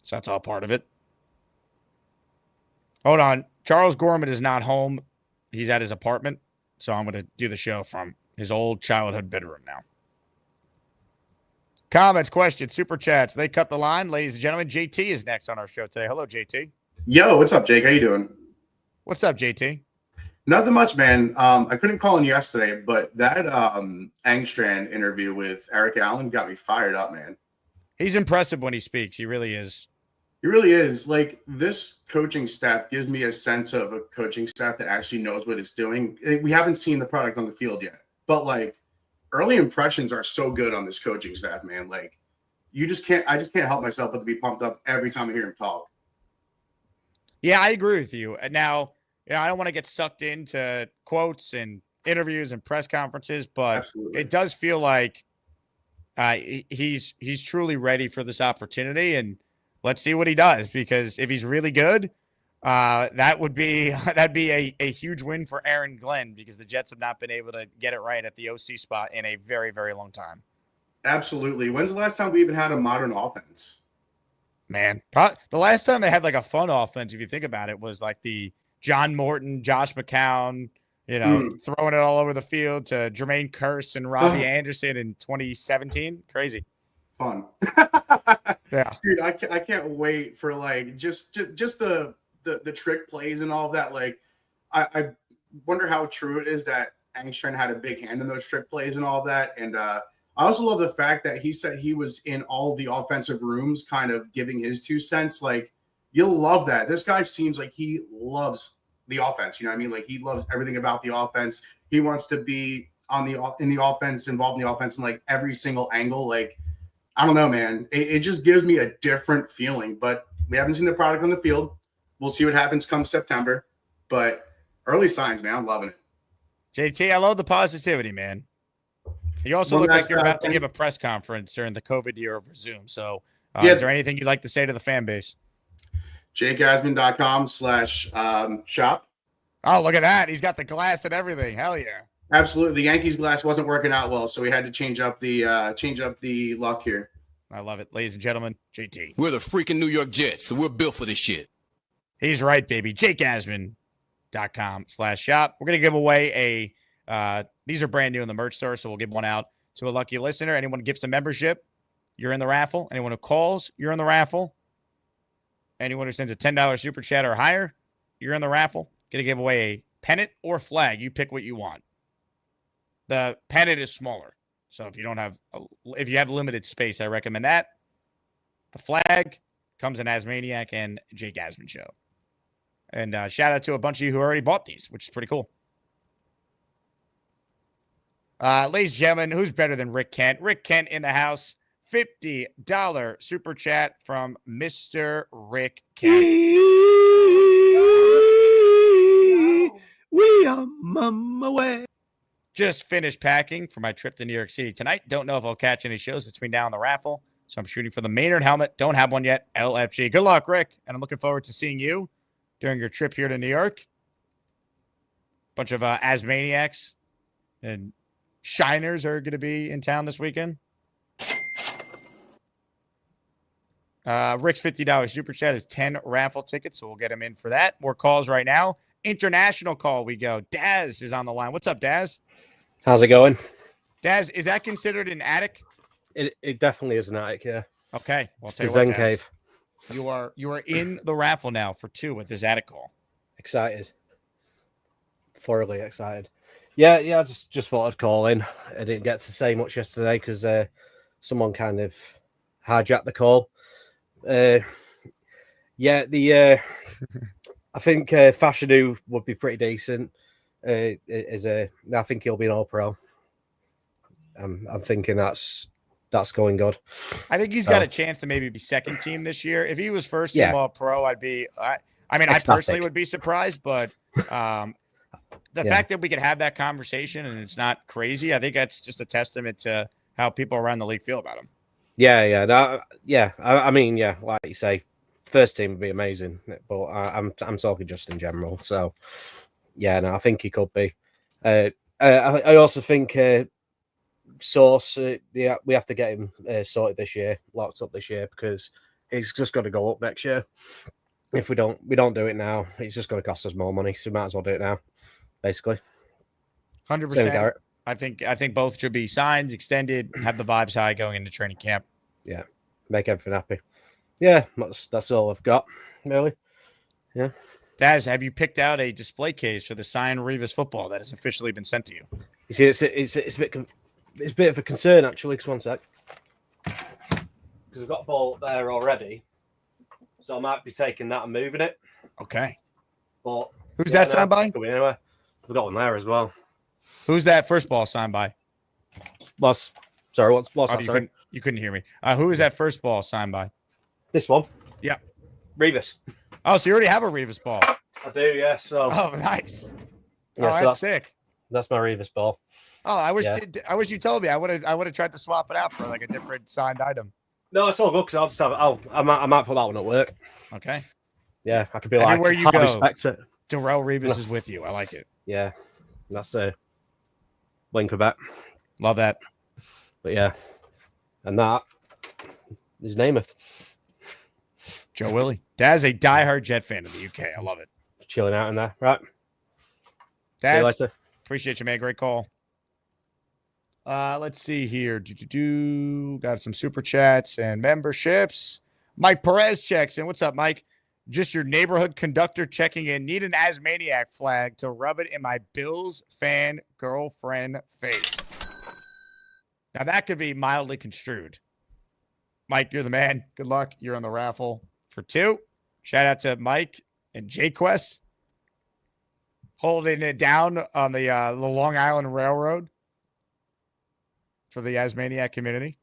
So that's all part of it. Hold on. Charles Gorman is not home. He's at his apartment. So I'm going to do the show from his old childhood bedroom now. Comments, questions, super chats. They cut the line. Ladies and gentlemen, JT is next on our show today. Hello, JT. Yo, what's up, Jake? How you doing? What's up, JT? Nothing much, man. I couldn't call in yesterday, but that Engstrand interview with Eric Allen got me fired up, man. He's impressive when he speaks. He really is. He really is. Like, this coaching staff gives me a sense of a coaching staff that actually knows what it's doing. We haven't seen the product on the field yet, but like early impressions are so good on this coaching staff, man. Like, I just can't help myself but to be pumped up every time I hear him talk. Yeah, I agree with you. Now, I don't want to get sucked into quotes and interviews and press conferences, but Absolutely. It does feel like he's truly ready for this opportunity, and let's see what he does, because if he's really good, that'd be a huge win for Aaron Glenn, because the Jets have not been able to get it right at the OC spot in a very, very long time. Absolutely. When's the last time we even had a modern offense? Man, the last time they had like a fun offense, if you think about it, was like the John Morton, Josh McCown, throwing it all over the field to Jermaine Kearse and Robbie Anderson in 2017. Crazy. Fun. Yeah. Dude, I can't wait for like just the trick plays and all of that. Like, I wonder how true it is that Engstrand had a big hand in those trick plays and all of that. And I also love the fact that he said he was in all the offensive rooms kind of giving his 2 cents. Like, you'll love that. This guy seems like he loves the offense. You know what I mean? Like, he loves everything about the offense. He wants to be in the offense, involved in the offense in like every single angle. Like, I don't know, man. It just gives me a different feeling. But We haven't seen the product on the field. We'll see what happens come September. But early signs, man, I'm loving it. JT, I love the positivity, man. You also look like you're about to give a press conference during the COVID year over Zoom. So is there anything you'd like to say to the fan base? JakeAsman.com/shop. Oh, look at that. He's got the glass and everything. Hell yeah. Absolutely. The Yankees glass wasn't working out well, so we had to change up the luck here. I love it. Ladies and gentlemen, JT. We're the freaking New York Jets, so we're built for this shit. He's right, baby. JakeAsman.com/shop. We're going to give away these are brand new in the merch store, so we'll give one out to a lucky listener. Anyone who gives a membership, you're in the raffle. Anyone who calls, you're in the raffle. Anyone who sends a $10 super chat or higher, you're in the raffle. Going to give away a pennant or flag. You pick what you want. The pennant is smaller, so if you have limited space, I recommend that. The flag comes in Asmaniac and Jake Asman Show. And shout out to a bunch of you who already bought these, which is pretty cool. Ladies and gentlemen, who's better than Rick Kent? Rick Kent in the house. $50 super chat from Mr. Rick Kent. We are mama way. Just finished packing for my trip to New York City tonight. Don't know if I'll catch any shows between now and the raffle. So I'm shooting for the Maynard helmet. Don't have one yet. LFG. Good luck, Rick. And I'm looking forward to seeing you during your trip here to New York. Bunch of Asmaniacs and Shiners are going to be in town this weekend. Rick's $50 super chat is 10 raffle tickets, so we'll get him in for that. More calls right now. International call we go. Daz is on the line. What's up, Daz? How's it going? Daz, is that considered an attic? It definitely is an attic, yeah. Okay. Well, it's the Zen Cave. You are in the raffle now for 2 with this attic call. Excited. Thoroughly excited. Yeah, I just thought I'd call in. I didn't get to say much yesterday because someone kind of hijacked the call. I think Fashanu would be pretty decent. I think he'll be an All-Pro. I'm thinking that's going good. I think he's got a chance to maybe be second team this year. If he was first team All-Pro, I personally would be surprised, but the fact that we could have that conversation and it's not crazy, I think that's just a testament to how people around the league feel about him. Like you say, first team would be amazing, but I'm talking just in general. So, I think he could be. I also think Source, we have to get him sorted this year, locked up this year, because he's just got to go up next year. If we don't do it now, it's just going to cost us more money. So we might as well do it now, basically. 100%. I think both should be signed, extended, have the vibes high going into training camp. Yeah, make everything happy. Yeah, that's all I've got, really. Yeah. Daz, have you picked out a display case for the signed Revis football that has officially been sent to you? You see, it's a bit of a concern, actually. Just one sec. Because I've got a ball up there already. So I might be taking that and moving it. Okay. But who's that signed by? Anyway, I've got one there as well. Who's that first ball signed by? What's that? Sorry? You couldn't hear me. Who is that first ball signed by? This one? Yeah. Revis. Oh, so you already have a Revis ball. I do, yeah. So. Oh, nice. Yeah, so that's sick. That's my Revis ball. Oh, I wish you told me. I would have tried to swap it out for like a different signed item. No, it's all good because I'll just have it. I might put that one at work. Okay. Yeah, I could be like, everywhere you go, respect it. Darrell Revis is with you. I like it. Yeah, that's a win Quebec. Love that. But yeah, and that is Namath. Joe Willie. Daz, a diehard Jet fan of the UK. I love it. Chilling out in there, right? Daz, see you later. Appreciate you, man. Great call. Let's see here. Got some super chats and memberships. Mike Perez checks in. What's up, Mike? Just your neighborhood conductor checking in. Need an Asmaniac flag to rub it in my Bills fan girlfriend face. Now that could be mildly construed. Mike, you're the man. Good luck. You're on the raffle for 2. Shout out to Mike and J-Quest holding it down on the Long Island Railroad for the Asmaniac community.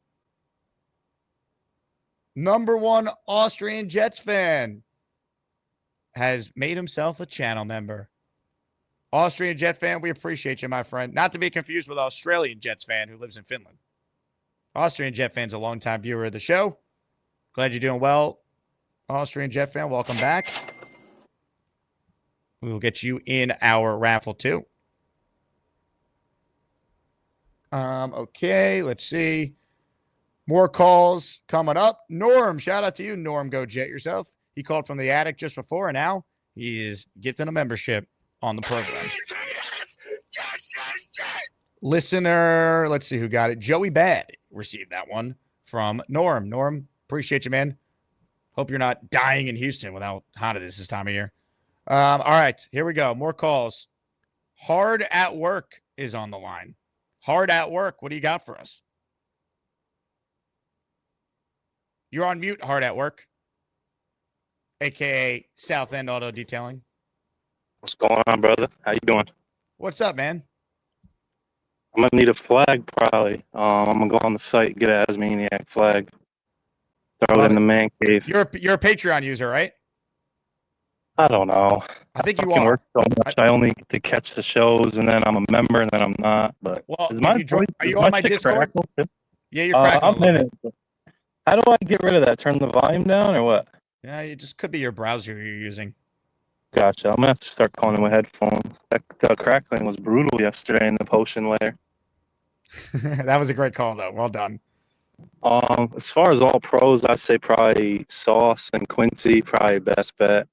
number one Austrian Jets fan, has made himself a channel member. Austrian Jet fan, we appreciate you, my friend. Not to be confused with Australian Jets fan who lives in Finland. Austrian Jet fan's a longtime viewer of the show. Glad you're doing well, Austrian Jet fan. Welcome back. We will get you in our raffle too. Okay, let's see. More calls coming up. Norm, shout out to you, Norm. Go Jet yourself. He called from the attic just before, and now he is gifting a membership on the program. Listener, let's see who got it. Joey Bad received that one from Norm. Norm, appreciate you, man. Hope you're not dying in Houston with how hot it is this time of year. All right, here we go. More calls. Hard at Work is on the line. Hard at Work, what do you got for us? You're on mute, Hard at Work, a.k.a. South End Auto Detailing. What's going on, brother? How you doing? What's up, man? I'm going to need a flag, probably. I'm going to go on the site, get an AsmanJake flag. Throw it in the man cave. You're a Patreon user, right? I don't know. I think you are. are. Work so much. I only get to catch the shows, and then I'm a member, and then I'm not. But well, are you on my Discord? Yeah, you're cracking I'm in it. How do I get rid of that? Turn the volume down or what? Yeah, it just could be your browser you're using. Gotcha. I'm going to have to start calling in with headphones. That crackling was brutal yesterday in the potion layer. That was a great call, though. Well done. As far as all pros, I'd say probably Sauce and Quincy, probably best bet.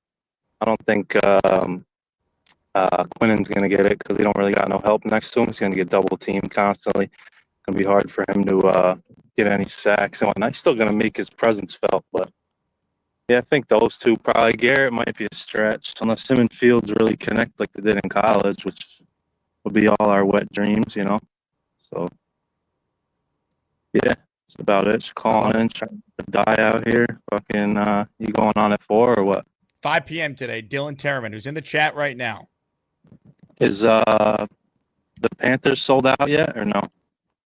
I don't think Quinnen's going to get it because he don't really got no help next to him. He's going to get double teamed constantly. It's going to be hard for him to get any sacks and whatnot. He's still going to make his presence felt, but yeah, I think those two probably. Garrett might be a stretch unless him and Fields really connect like they did in college, which would be all our wet dreams, you know. So yeah, that's about it. Just calling in, trying to die out here. Fucking, you going on at 4 or what? 5 p.m. today. Dylan Terman, who's in the chat right now. Is the Panthers sold out yet or no?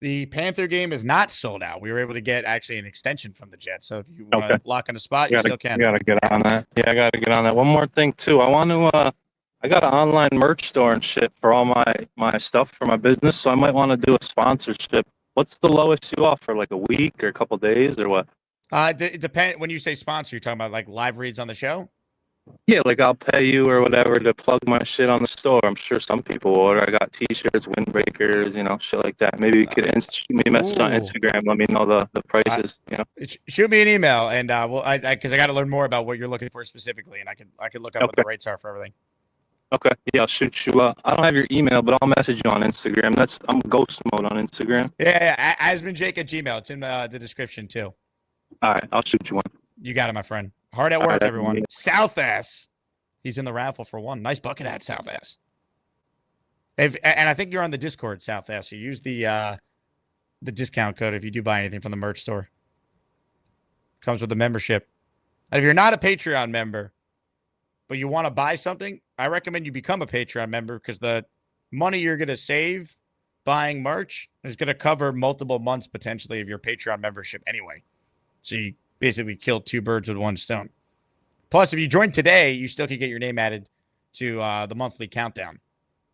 The Panther game is not sold out. We were able to get actually an extension from the Jets. So if you want to lock in a spot, you still can. You got to get on that. Yeah, I got to get on that. One more thing, too. I want to, I got an online merch store and shit for all my stuff for my business. So I might want to do a sponsorship. What's the lowest you offer? Like a week or a couple days or what? It depends. When you say sponsor, you're talking about like live reads on the show? Yeah, like I'll pay you or whatever to plug my shit on the store. I'm sure some people order. I got T-shirts, windbreakers, you know, shit like that. Maybe you could shoot me a message on Instagram. Let me know the prices. You know, shoot me an email and because I got to learn more about what you're looking for specifically, and I can look up what the rates are for everything. Okay, yeah, I'll shoot you up. I don't have your email, but I'll message you on Instagram. I'm ghost mode on Instagram. Yeah, AsmanJake at Gmail. It's in the description too. All right, I'll shoot you one. You got it, my friend. Hard at work, everyone. South Ass. He's in the raffle for one. Nice bucket hat, South Ass. And I think you're on the Discord, South Ass. So use the discount code if you do buy anything from the merch store. Comes with a membership. And if you're not a Patreon member, but you want to buy something, I recommend you become a Patreon member because the money you're going to save buying merch is going to cover multiple months potentially of your Patreon membership anyway. So you basically killed 2 birds with 1 stone. Plus, if you join today, you still can get your name added to the monthly countdown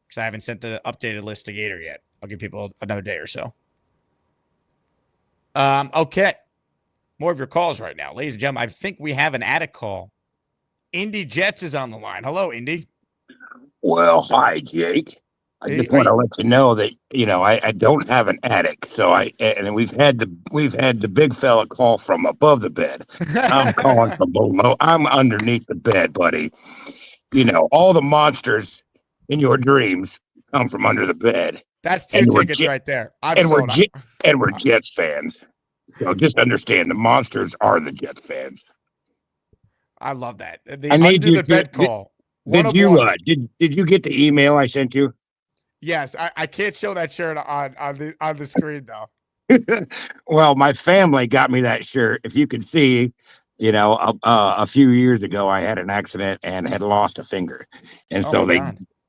because I haven't sent the updated list to Gator yet. I'll give people another day or so. Okay. More of your calls right now. Ladies and gentlemen, I think we have an attic call. Indy Jets is on the line. Hello, Indy. Well, hi, Jake. I just want to let you know that, you know, I don't have an attic, so we've had the big fella call from above the bed. I'm calling from below. I'm underneath the bed, buddy. You know, all the monsters in your dreams come from under the bed. That's 2 tickets right there. We're Jets fans. So just understand the monsters are the Jets fans. I love that. The under the bed call. Did you get the email I sent you? Yes, I can't show that shirt on the screen though. Well, my family got me that shirt. If you could see, you know, a few years ago, I had an accident and had lost a finger, and so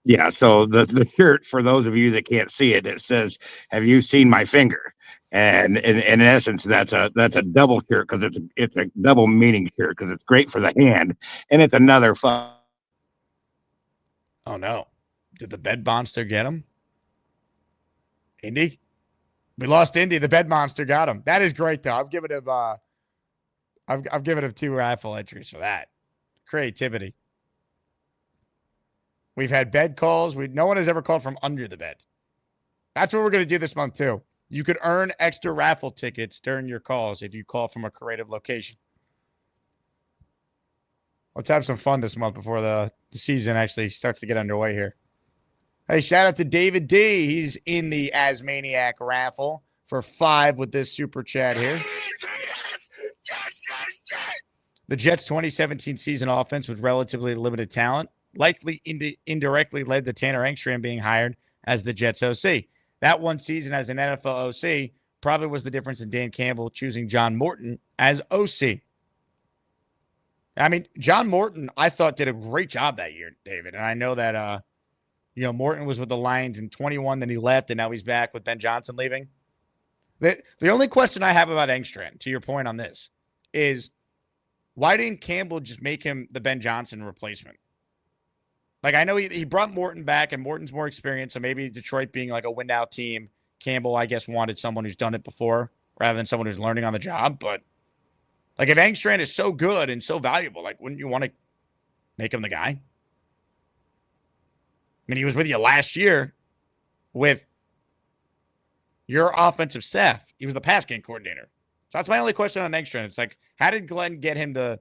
Yeah, so the shirt, for those of you that can't see it, it says, "Have you seen my finger?" And in essence, that's a double shirt because it's a double meaning shirt because it's great for the hand, and it's another fun. Oh no! Did the bed monster get him? Indy, we lost Indy. The bed monster got him. That is great though. I've given him I've given him 2 raffle entries for that. Creativity. We've had bed calls. No one has ever called from under the bed. That's what we're going to do this month, too. You could earn extra raffle tickets during your calls if you call from a creative location. Let's have some fun this month before the season actually starts to get underway here. Hey, shout out to David D. He's in the Asmaniac raffle for 5 with this super chat here. The Jets' 2017 season offense with relatively limited talent likely indirectly led to Tanner Engstrand being hired as the Jets OC. That one season as an NFL OC probably was the difference in Dan Campbell choosing John Morton as OC. I mean, John Morton, I thought, did a great job that year, David. And I know that, Morton was with the Lions in 21, then he left, and now he's back with Ben Johnson leaving. The only question I have about Engstrand, to your point on this, is why didn't Campbell just make him the Ben Johnson replacement? Like, I know he brought Morton back, and Morton's more experienced, so maybe Detroit being like a win-now team, Campbell, I guess, wanted someone who's done it before rather than someone who's learning on the job. But, like, if Engstrand is so good and so valuable, like, wouldn't you want to make him the guy? I mean, he was with you last year with your offensive staff. He was the pass game coordinator. So that's my only question on Engstrand. It's like, how did Glenn get him to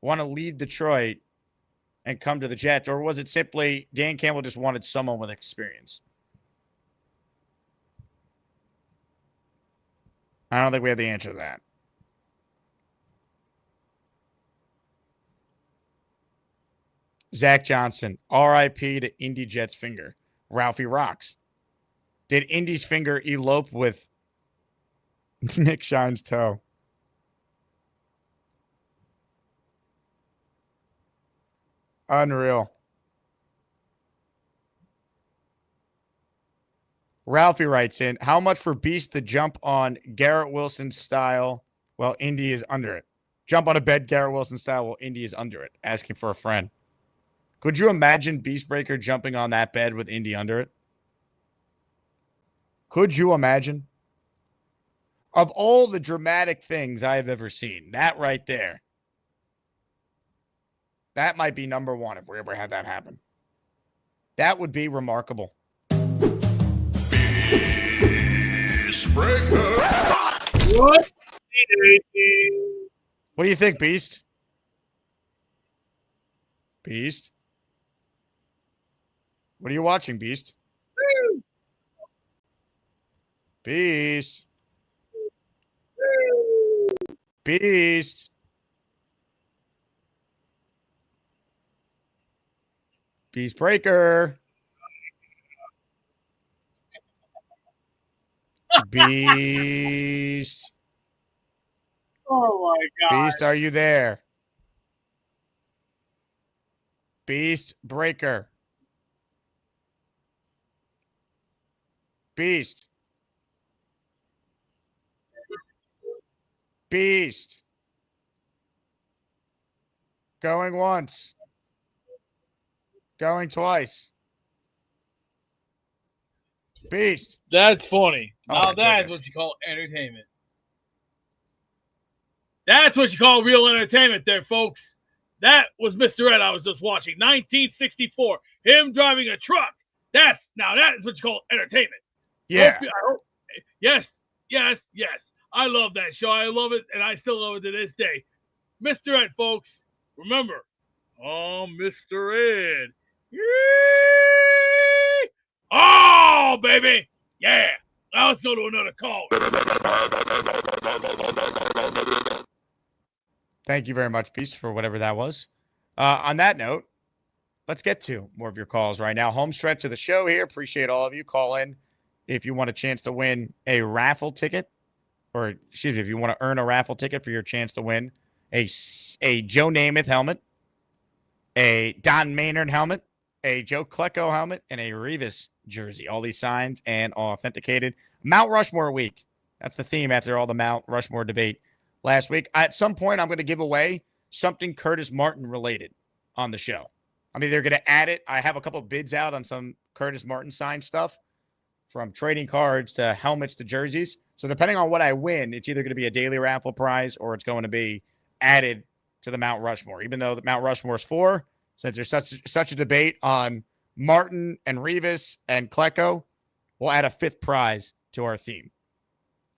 want to leave Detroit and come to the Jets? Or was it simply Dan Campbell just wanted someone with experience? I don't think we have the answer to that. Zach Johnson, RIP to Indy Jets finger. Ralphie rocks. Did Indy's finger elope with Nick Shine's toe? Unreal. Ralphie writes in, how much for Beast to jump on Garrett Wilson style while Indy is under it? Jump on a bed Garrett Wilson style while Indy is under it. Asking for a friend. Could you imagine Beastbreaker jumping on that bed with Indy under it? Could you imagine? Of all the dramatic things I have ever seen, that right there, that might be number one if we ever had that happen. That would be remarkable. Beastbreaker. What? What do you think, Beast? Beast? What are you watching, Beast? Beast. Beast. Beast Breaker. Beast. Oh my God. Beast, are you there? Beast Breaker. Beast. Beast. Going once. Going twice. Beast. That's funny. Oh, Now my that's goodness. what you call entertainment. That's what you call real entertainment there, folks. That was Mr. Ed I was just watching. 1964. Him driving a truck. That is what you call entertainment. Yeah. Yes. I love that show. I love it, and I still love it to this day. Mr. Ed, folks. Remember, I'm Mr. Ed. Yee! Oh, baby. Yeah. Now let's go to another call. Thank you very much, Beast, for whatever that was. On that note, let's get to more of your calls right now. Home stretch of the show here. Appreciate all of you. Call in if you want a chance to win a raffle ticket, or excuse me, if you want to earn a raffle ticket for your chance to win a Joe Namath helmet, a Don Maynard helmet, a Joe Klecko helmet, and a Revis jersey. All these signed and authenticated. Mount Rushmore week. That's the theme after all the Mount Rushmore debate last week. At some point, I'm going to give away something Curtis Martin related on the show. I mean, they're going to add it. I have a couple of bids out on some Curtis Martin signed stuff, from trading cards to helmets to jerseys. So depending on what I win, it's either going to be a daily raffle prize or it's going to be added to the Mount Rushmore. Even though the Mount Rushmore is 4, since there's such a debate on Martin and Revis and Klecko, we'll add a 5th prize to our theme.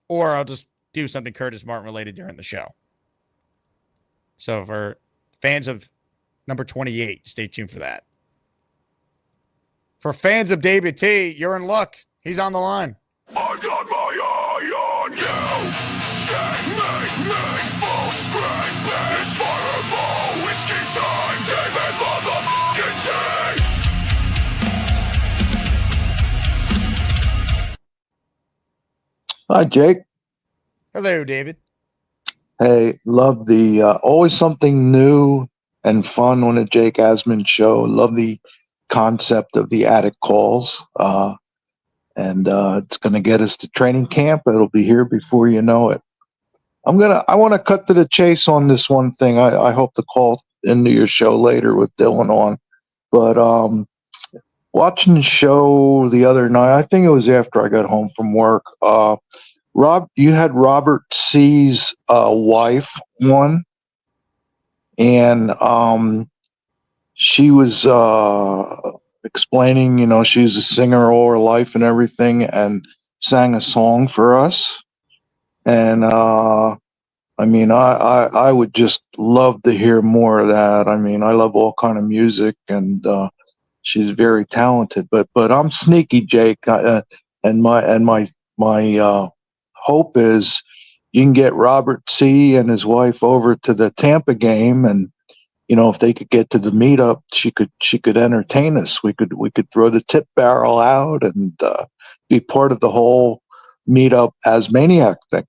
Or I'll just do something Curtis Martin related during the show. So for fans of number 28, stay tuned for that. For fans of David T, you're in luck. He's on the line. I got my eye on you. Checkmate me, full screen, bitch. Fireball, whiskey time, David motherfucking T. Hi, Jake. Hello, David. Hey, love the always something new and fun on a Jake Asman show. Love the concept of the attic calls. And it's going to get us to training camp. It'll be here before you know it. I want to cut to the chase on this one thing. I hope to call into your show later with Dylan on. But watching the show the other night, I think it was after I got home from work. You had Robert C's wife on, and she was explaining, she's a singer all her life and everything, and sang a song for us. And I would just love to hear more of that. I mean, I love all kind of music, and she's very talented. But I'm sneaky, Jake, and my hope is you can get Robert C and his wife over to the Tampa game, and if they could get to the meetup, she could entertain us. We could throw the tip barrel out and be part of the whole meetup Asmaniac thing.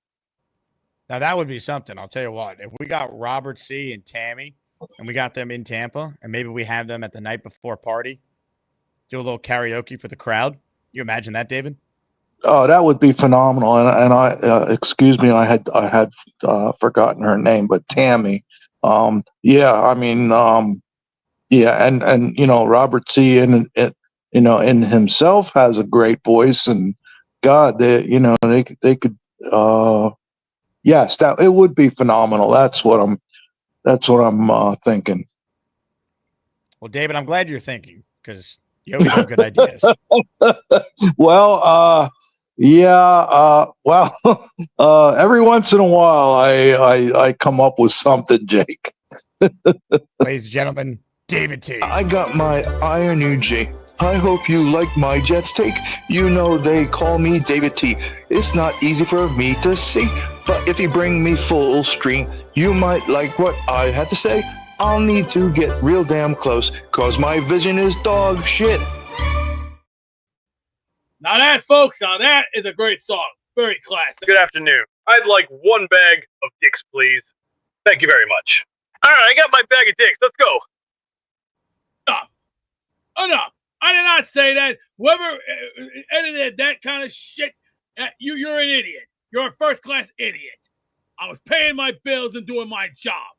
Now that would be something. I'll tell you what. If we got Robert C and Tammy, and we got them in Tampa, and maybe we have them at the night before party, do a little karaoke for the crowd. You imagine that, David? Oh, that would be phenomenal. And I excuse me, I had forgotten her name, but Tammy. Yeah, Robert C in himself has a great voice, and God, they could yes, that it would be phenomenal. That's what I'm thinking. Well, David, I'm glad you're thinking, because you always have good ideas. Well, every once in a while I come up with something, Jake. Ladies and gentlemen, David T. I got my INUG. I hope you like my Jets take. They call me David T. It's not easy for me to see, but if you bring me full stream, you might like what I had to say. I'll need to get real damn close, cause my vision is dog shit. Now that, folks, that is a great song. Very classic. Good afternoon. I'd like 1 bag of dicks, please. Thank you very much. All right, I got my bag of dicks. Let's go. Enough. I did not say that. Whoever edited that kind of shit, you're an idiot. You're a first-class idiot. I was paying my bills and doing my job.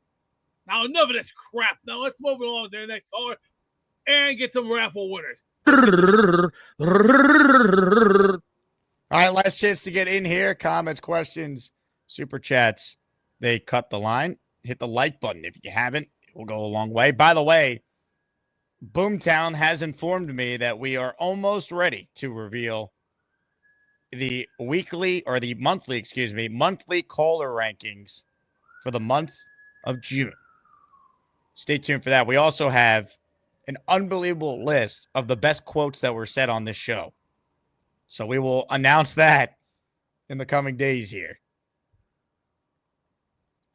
Now, enough of this crap. Now, let's move along to the next caller and get some raffle winners. All right, last chance to get in here. Comments, questions, super chats. They cut the line. Hit the like button. If you haven't, it will go a long way. By the way, Boomtown has informed me that we are almost ready to reveal the monthly caller rankings for the month of June. Stay tuned for that. We also have an unbelievable list of the best quotes that were said on this show. So we will announce that in the coming days here.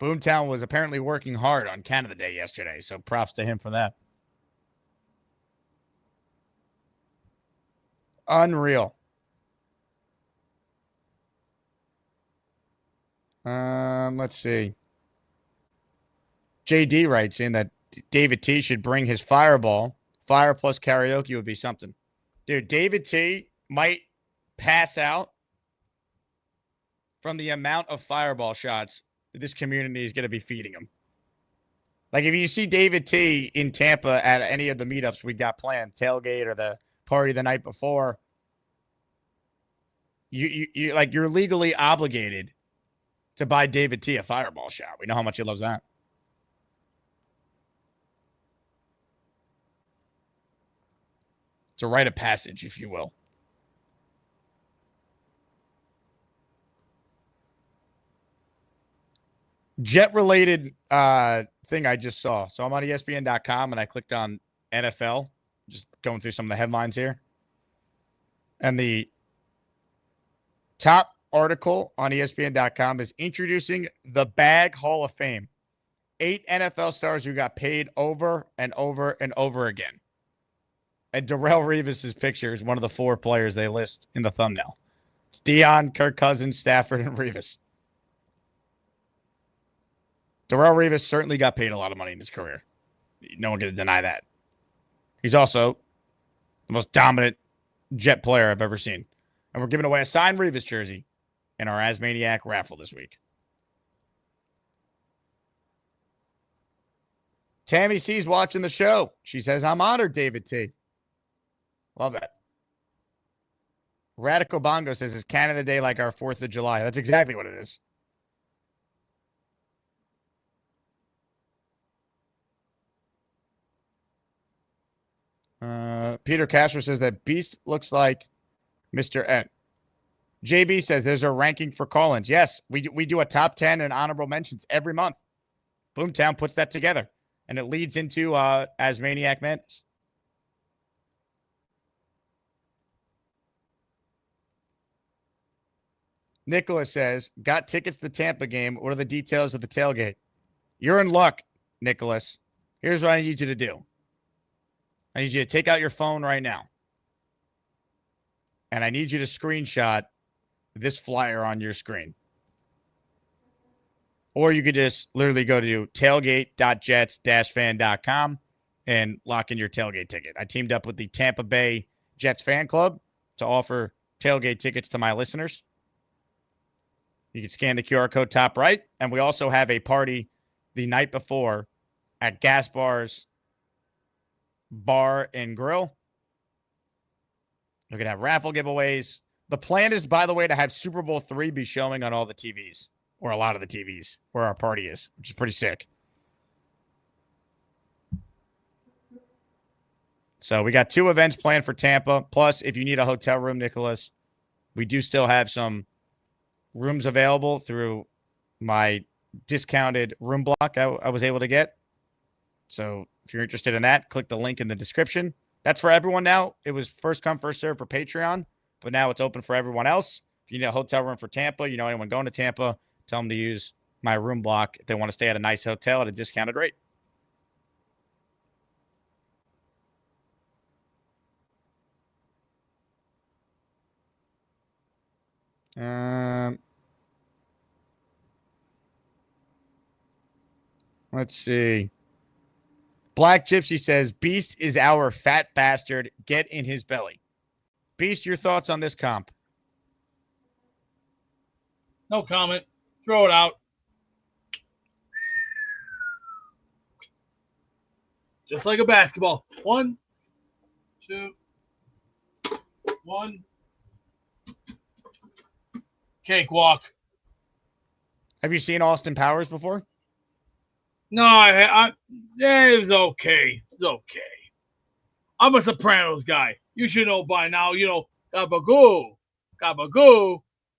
Boomtown was apparently working hard on Canada Day yesterday, so props to him for that. Unreal. Let's see. JD writes in that David T should bring his fireball Fire plus karaoke would be something. Dude, David T might pass out from the amount of fireball shots this community is going to be feeding him. Like, if you see David T in Tampa at any of the meetups we got planned, tailgate or the party the night before, you're legally obligated to buy David T a fireball shot. We know how much he loves that. It's a rite of passage, if you will. Jet-related thing I just saw. So I'm on ESPN.com, and I clicked on NFL, just going through some of the headlines here. And the top article on ESPN.com is introducing the Bag Hall of Fame. 8 NFL stars who got paid over and over and over again. And Darrelle Revis' picture is one of the 4 players they list in the thumbnail. It's Deion, Kirk Cousins, Stafford, and Revis. Darrelle Revis certainly got paid a lot of money in his career. No one can deny that. He's also the most dominant Jet player I've ever seen. And we're giving away a signed Revis jersey in our AsmanJake raffle this week. Tammy C's watching the show. She says, I'm honored, David T. Love that. Radical Bongo says, it's Canada Day like our 4th of July. That's exactly what it is. Peter Castro says that Beast looks like Mr. N. JB says there's a ranking for call-ins. Yes, we do a top 10 and honorable mentions every month. Boomtown puts that together, and it leads into Asmaniac Madness. Nicholas says, got tickets to the Tampa game. What are the details of the tailgate? You're in luck, Nicholas. Here's what I need you to do. I need you to take out your phone right now. And I need you to screenshot this flyer on your screen. Or you could just literally go to tailgate.jets-fan.com and lock in your tailgate ticket. I teamed up with the Tampa Bay Jets fan club to offer tailgate tickets to my listeners. You can scan the QR code top right. And we also have a party the night before at Gaspar's Bar and Grill. We're going to have raffle giveaways. The plan is, by the way, to have Super Bowl III be showing on all the TVs, or a lot of the TVs, where our party is, which is pretty sick. So we got 2 events planned for Tampa. Plus, if you need a hotel room, Nicholas, we do still have some rooms available through my discounted room block I was able to get. So if you're interested in that, click the link in the description. That's for everyone now. It was first come, first serve for Patreon, but now it's open for everyone else. If you need a hotel room for Tampa, you know anyone going to Tampa, tell them to use my room block if they want to stay at a nice hotel at a discounted rate. Let's see. Black Gypsy says, Beast is our fat bastard. Get in his belly. Beast, your thoughts on this comp? No comment. Throw it out. Just like a basketball. 1, 2, 1. Cakewalk. Have you seen Austin Powers before? No, it was okay. It's okay. I'm a Sopranos guy. You should know by now. You know, Gabagoo,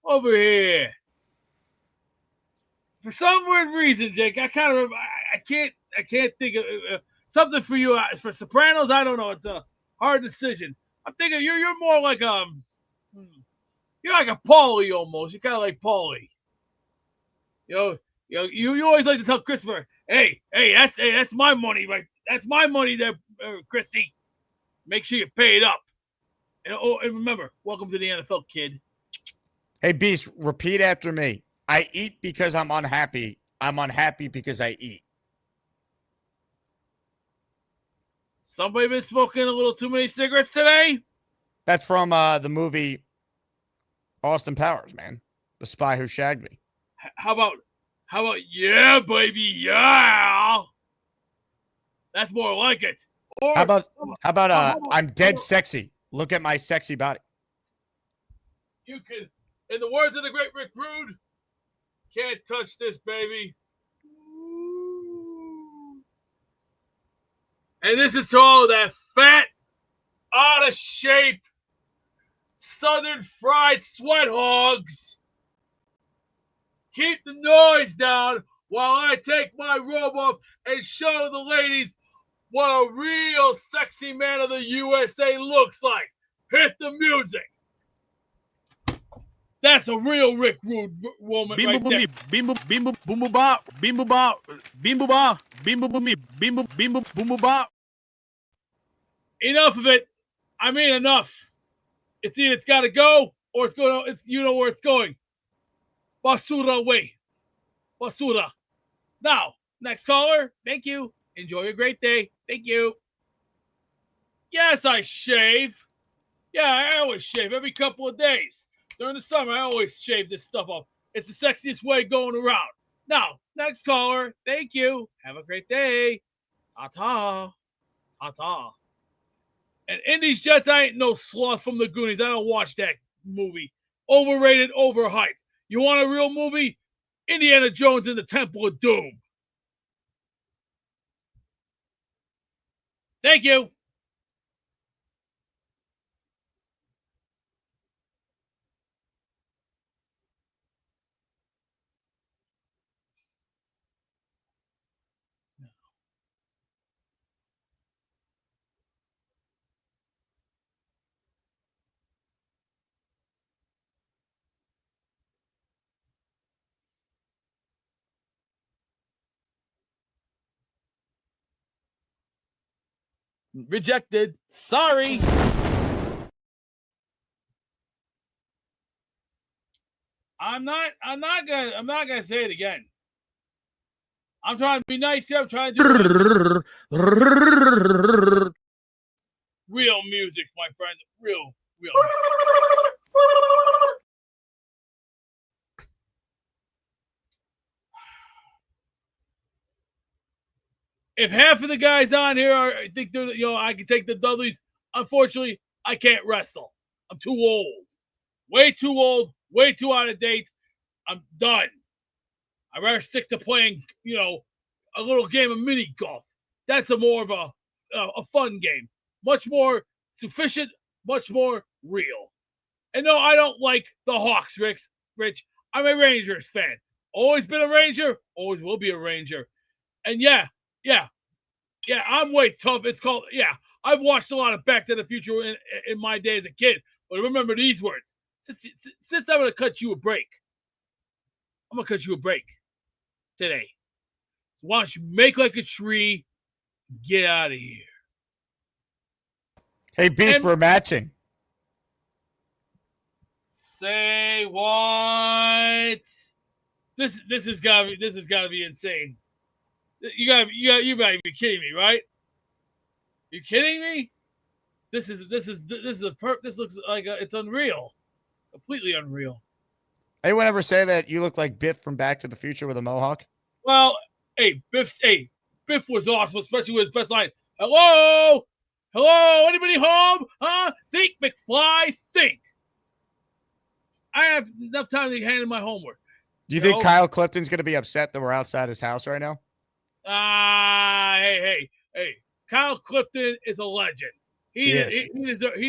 over here. For some weird reason, Jake, I can't think of something for you. For Sopranos, I don't know. It's a hard decision. I'm thinking you're more like you're like a Paulie almost. You're kind of like Paulie. You always like to tell Christopher, hey, that's my money, right? That's my money there, Chrissy. Make sure you pay it up. And remember, welcome to the NFL, kid. Hey, Beast, repeat after me. I eat because I'm unhappy. I'm unhappy because I eat. Somebody been smoking a little too many cigarettes today? That's from the movie Austin Powers, man. The Spy Who Shagged Me. How about, yeah, baby, yeah? That's more like it. Or How about I'm dead sexy. Look at my sexy body. You can, in the words of the great Rick Rude, can't touch this, baby. And this is to all that fat, out of shape, southern fried sweat hogs. Keep the noise down while I take my robe off and show the ladies what a real sexy man of the USA looks like. Hit the music. That's a real Rick Rude woman right there. Bimbo bimbo bop, bimbo bop, bimbo bop, bimbo bimbo bop. Enough of it. I mean enough. It's either it's got to go or it's going. It's you know where it's going. Basura way. Basura. Now, next caller. Thank you. Enjoy your great day. Thank you. Yes, I shave. Yeah, I always shave every couple of days. During the summer, I always shave this stuff off. It's the sexiest way going around. Now, next caller. Thank you. Have a great day. Ta-ta. Ta-ta. And Indy's Jets, I ain't no sloth from the Goonies. I don't watch that movie. Overrated, overhyped. You want a real movie? Indiana Jones and the Temple of Doom. Thank you. Rejected. Sorry. I'm not gonna say it again. I'm trying to be nice here. I'm trying to do real music, my friends. Real music. If half of the guys on here I think they're, I can take the Dudleys. Unfortunately, I can't wrestle. I'm too old. Way too old. Way too out of date. I'm done. I'd rather stick to playing, a little game of mini golf. That's more of a fun game. Much more sufficient, much more real. And no, I don't like the Hawks, Rich. I'm a Rangers fan. Always been a Ranger, always will be a Ranger. And yeah, I'm way tough. It's called, I've watched a lot of Back to the Future in my day as a kid. But remember these words. Since I'm going to cut you a break, I'm going to cut you a break today. So why don't you make like a tree, get out of here. Hey, Beast, we're matching. Say what? This has gotta be insane. You gotta be kidding me, right? You kidding me? This looks like it's unreal, completely unreal. Anyone ever say that you look like Biff from Back to the Future with a mohawk? Well, Biff was awesome, especially with his best line. Hello, anybody home? Huh? Think, McFly, think. I have enough time to hand in my homework. Do you think Kyle Clifton's going to be upset that we're outside his house right now? Hey. Kyle Clifton is a legend. He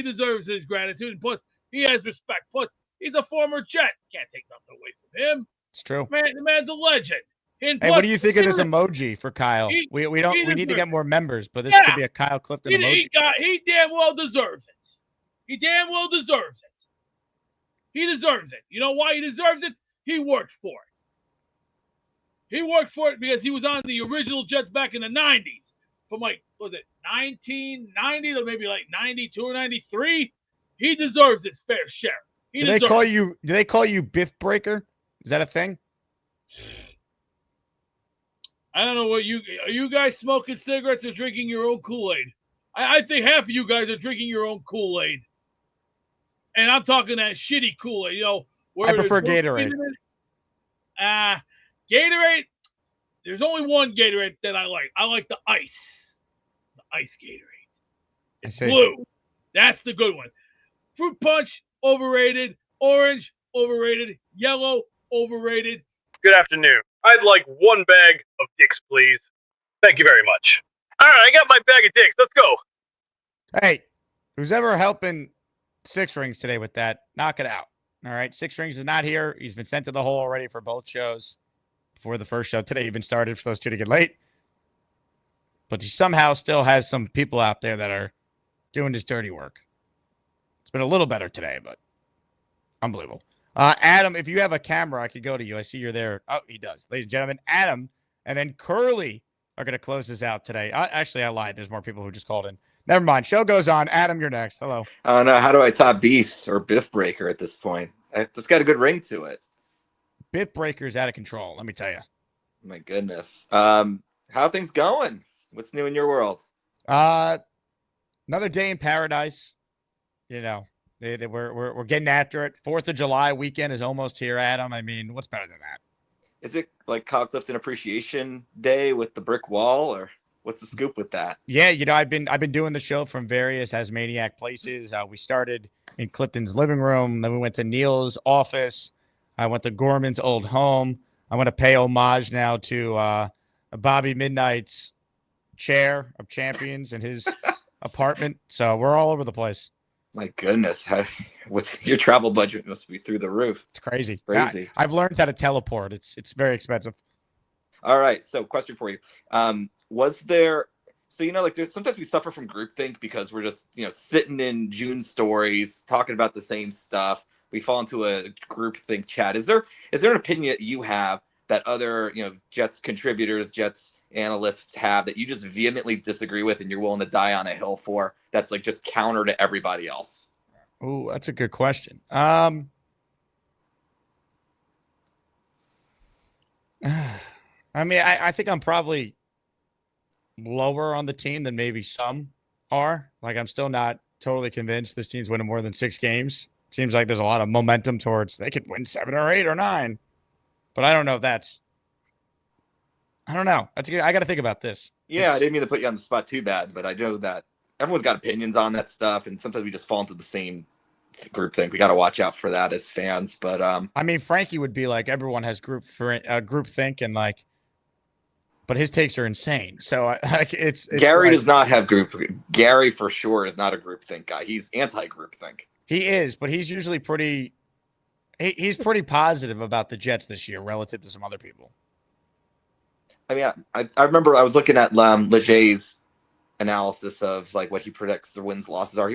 deserves his gratitude. And plus, he has respect. Plus, he's a former Jet. Can't take nothing away from him. It's true. The man's a legend. And hey, plus, what do you think of this emoji for Kyle? We need to get more members, but this could be a Kyle Clifton emoji. He damn well deserves it. He damn well deserves it. He deserves it. You know why he deserves it? He worked for it. He worked for it because he was on the original Jets back in the 90s. From 1990 to maybe 92 or 93. He deserves his fair share. Do they call you Biff Breaker? Is that a thing? I don't know are you guys smoking cigarettes or drinking your own Kool-Aid? I think half of you guys are drinking your own Kool-Aid. And I'm talking that shitty Kool-Aid, where I prefer there's no Gatorade. sweet in it. Gatorade, there's only one Gatorade that I like. I like the ice. The ice Gatorade. It's blue. That's the good one. Fruit punch, overrated. Orange, overrated. Yellow, overrated. Good afternoon. I'd like one bag of dicks, please. Thank you very much. All right, I got my bag of dicks. Let's go. Hey, who's ever helping Six Rings today with that, knock it out. All right, Six Rings is not here. He's been sent to the hole already for both shows. Before the first show today even started for those two to get late. But he somehow still has some people out there that are doing his dirty work. It's been a little better today, but unbelievable. Adam, if you have a camera, I could go to you. I see you're there. Oh, he does. Ladies and gentlemen, Adam and then Curly are going to close this out today. Actually, I lied. There's more people who just called in. Never mind. Show goes on. Adam, you're next. Hello. I don't know. How do I top Beast or Biff Breaker at this point? It's got a good ring to it. Biff Breaker's out of control, let me tell you. My goodness. How are things going? What's new in your world? Another day in paradise. We're getting after it. 4th of July weekend is almost here, Adam. I mean, what's better than that? Is it like Cock Clifton Appreciation Day with the brick wall, or what's the scoop with that? Yeah, I've been doing the show from various Asmaniac places. We started in Clifton's living room, then we went to Neil's office. I went to Gorman's old home. I want to pay homage now to Bobby Midnight's chair of champions in his apartment. So we're all over the place. My goodness, what's your travel budget must be through the roof. It's crazy. It's crazy. I've learned how to teleport. It's very expensive. All right. So question for you. Was there, there's sometimes we suffer from groupthink because we're just, sitting in June stories, talking about the same stuff. We fall into a groupthink chat. Is there an opinion that you have that other, Jets contributors, Jets analysts have that you just vehemently disagree with and you're willing to die on a hill for, that's like just counter to everybody else? Oh, that's a good question. I mean, I think I'm probably lower on the team than maybe some are. Like, I'm still not totally convinced this team's winning more than 6 games. Seems like there's a lot of momentum towards they could win 7 or 8 or 9. But I don't know if that's – I don't know. That's good. I got to think about this. Yeah, I didn't mean to put you on the spot too bad, but I know that everyone's got opinions on that stuff, and sometimes we just fall into the same group thing. We got to watch out for that as fans. But I mean, Frankie would be like, everyone has group think, and like, but his takes are insane. So like, it's Gary like, does not have group. Gary for sure is not a group think guy. He's anti-group think. He is, but he's usually pretty. He's pretty positive about the Jets this year relative to some other people. I mean, I remember I was looking at Leger's analysis of like what he predicts the wins losses are.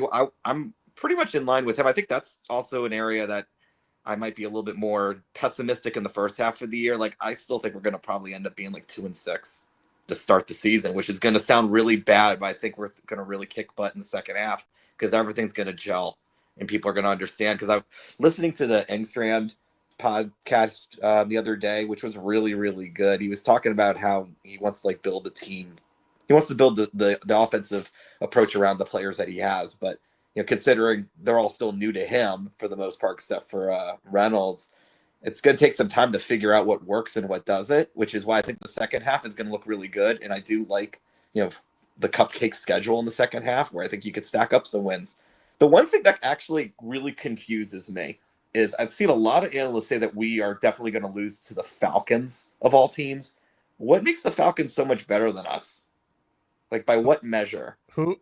I'm pretty much in line with him. I think that's also an area that I might be a little bit more pessimistic in the first half of the year. Like, I still think we're going to probably end up being like 2-6 to start the season, which is going to sound really bad, but I think we're going to really kick butt in the second half because everything's going to gel and people are going to understand. Because I'm listening to the Engstrand podcast the other day, which was really, really good. He was talking about how he wants to like build a team. He wants to build the offensive approach around the players that he has, but considering they're all still new to him for the most part, except for Reynolds, it's going to take some time to figure out what works and what doesn't, which is why I think the second half is going to look really good. And I do like, the cupcake schedule in the second half where I think you could stack up some wins. The one thing that actually really confuses me is I've seen a lot of analysts say that we are definitely going to lose to the Falcons of all teams. What makes the Falcons so much better than us? Like, by what measure? Who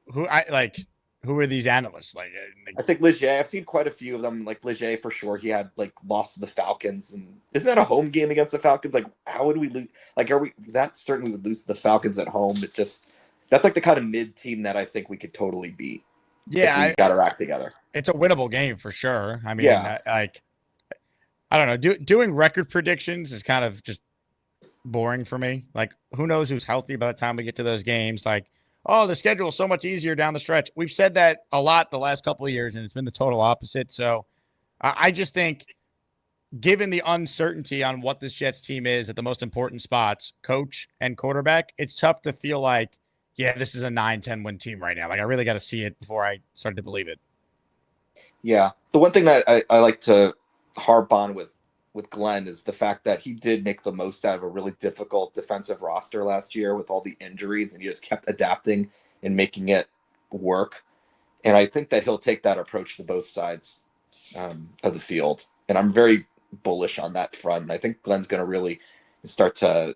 are these analysts? Like, I think Leger. I've seen quite a few of them. Like Leger for sure. He had like lost to the Falcons, and isn't that a home game against the Falcons? Like, how would we lose? Like, are we? That certainly would lose to the Falcons at home. It just that's like the kind of mid team that I think we could totally beat. Yeah, if we got our act together. It's a winnable game for sure. I mean, yeah. I don't know. Doing record predictions is kind of just boring for me. Like, who knows who's healthy by the time we get to those games? Like, oh, the schedule is so much easier down the stretch. We've said that a lot the last couple of years, and it's been the total opposite. So I just think, given the uncertainty on what this Jets team is at the most important spots, coach and quarterback, it's tough to feel like yeah, this is a 9-10 win team right now. Like, I really got to see it before I start to believe it. Yeah. The one thing that I like to harp on with Glenn is the fact that he did make the most out of a really difficult defensive roster last year with all the injuries, and he just kept adapting and making it work. And I think that he'll take that approach to both sides of the field. And I'm very bullish on that front. And I think Glenn's going to really start to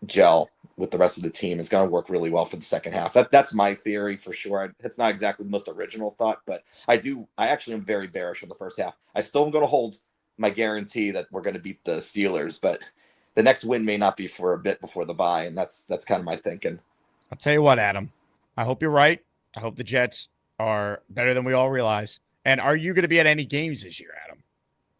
gel with the rest of the team. It's going to work really well for the second half. That's my theory for sure. It's not exactly the most original thought, but I actually am very bearish on the first half. I still am going to hold my guarantee that we're going to beat the Steelers, but the next win may not be for a bit before the bye. And that's kind of my thinking. I'll tell you what, Adam, I hope you're right. I hope the Jets are better than we all realize. And are you going to be at any games this year, Adam?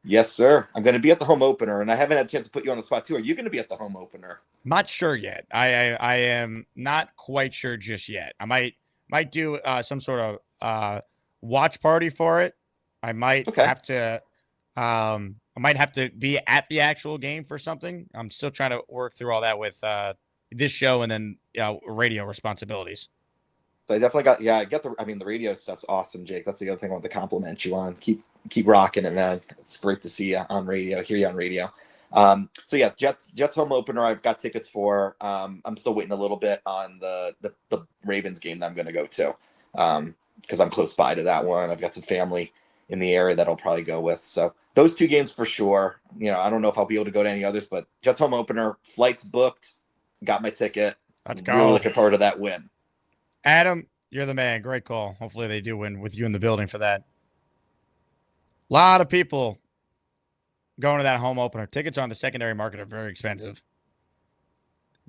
Yes, sir. I'm going to be at the home opener, and I haven't had a chance to put you on the spot too. Are you going to be at the home opener? Not sure yet. I am not quite sure just yet. I might do some sort of watch party for it. I might have to. I might have to be at the actual game for something. I'm still trying to work through all that with this show and then radio responsibilities. So I definitely the radio stuff's awesome, Jake. That's the other thing I want to compliment you on. Keep rocking it, man. It's great to see you on radio, hear you on radio. So yeah, Jets home opener. I've got tickets for. I'm still waiting a little bit on the Ravens game that I'm going to go to because I'm close by to that one. I've got some family in the area that I'll probably go with. So those two games for sure. I don't know if I'll be able to go to any others, but Jets home opener, flights booked, got my ticket. Let's go. Really looking forward to that win. Adam, you're the man. Great call. Hopefully they do win with you in the building for that. A lot of people going to that home opener. Tickets on the secondary market are very expensive.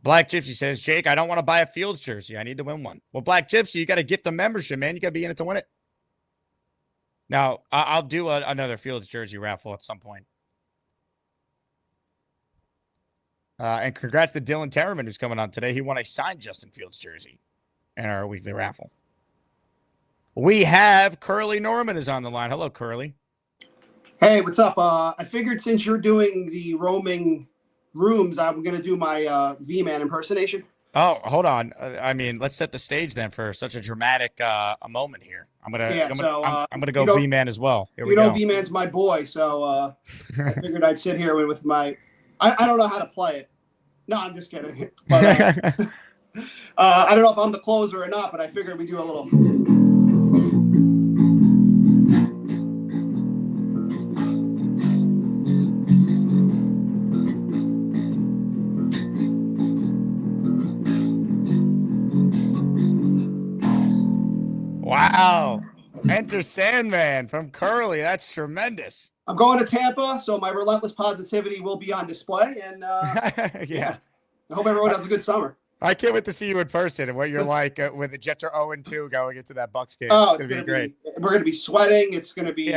Black Gypsy says, Jake, I don't want to buy a Fields jersey. I need to win one. Well, Black Gypsy, you got to get the membership, man. You got to be in it to win it. Now, I'll do another Fields jersey raffle at some point. And congrats to Dylan Terraman, who's coming on today. He won a signed Justin Fields jersey in our weekly raffle. We have Curly Norman is on the line. Hello, Curly. Hey, what's up? I figured since you're doing the roaming rooms, I'm going to do my V-Man impersonation. Oh, hold on. Let's set the stage then for such a dramatic a moment here. I'm gonna go V-Man as well. Here we go. V-Man's my boy, so I figured I'd sit here with my. I don't know how to play it. No, I'm just kidding. But, I don't know if I'm the closer or not, but I figured we do a little. Wow. Enter Sandman from Curly. That's tremendous. I'm going to Tampa, so my relentless positivity will be on display. And yeah. I hope everyone has a good summer. I can't wait to see you in person and what you're like when the Jets are 0-2 going into that Bucs game. Oh, it's going to be great. We're going to be sweating. It's going to be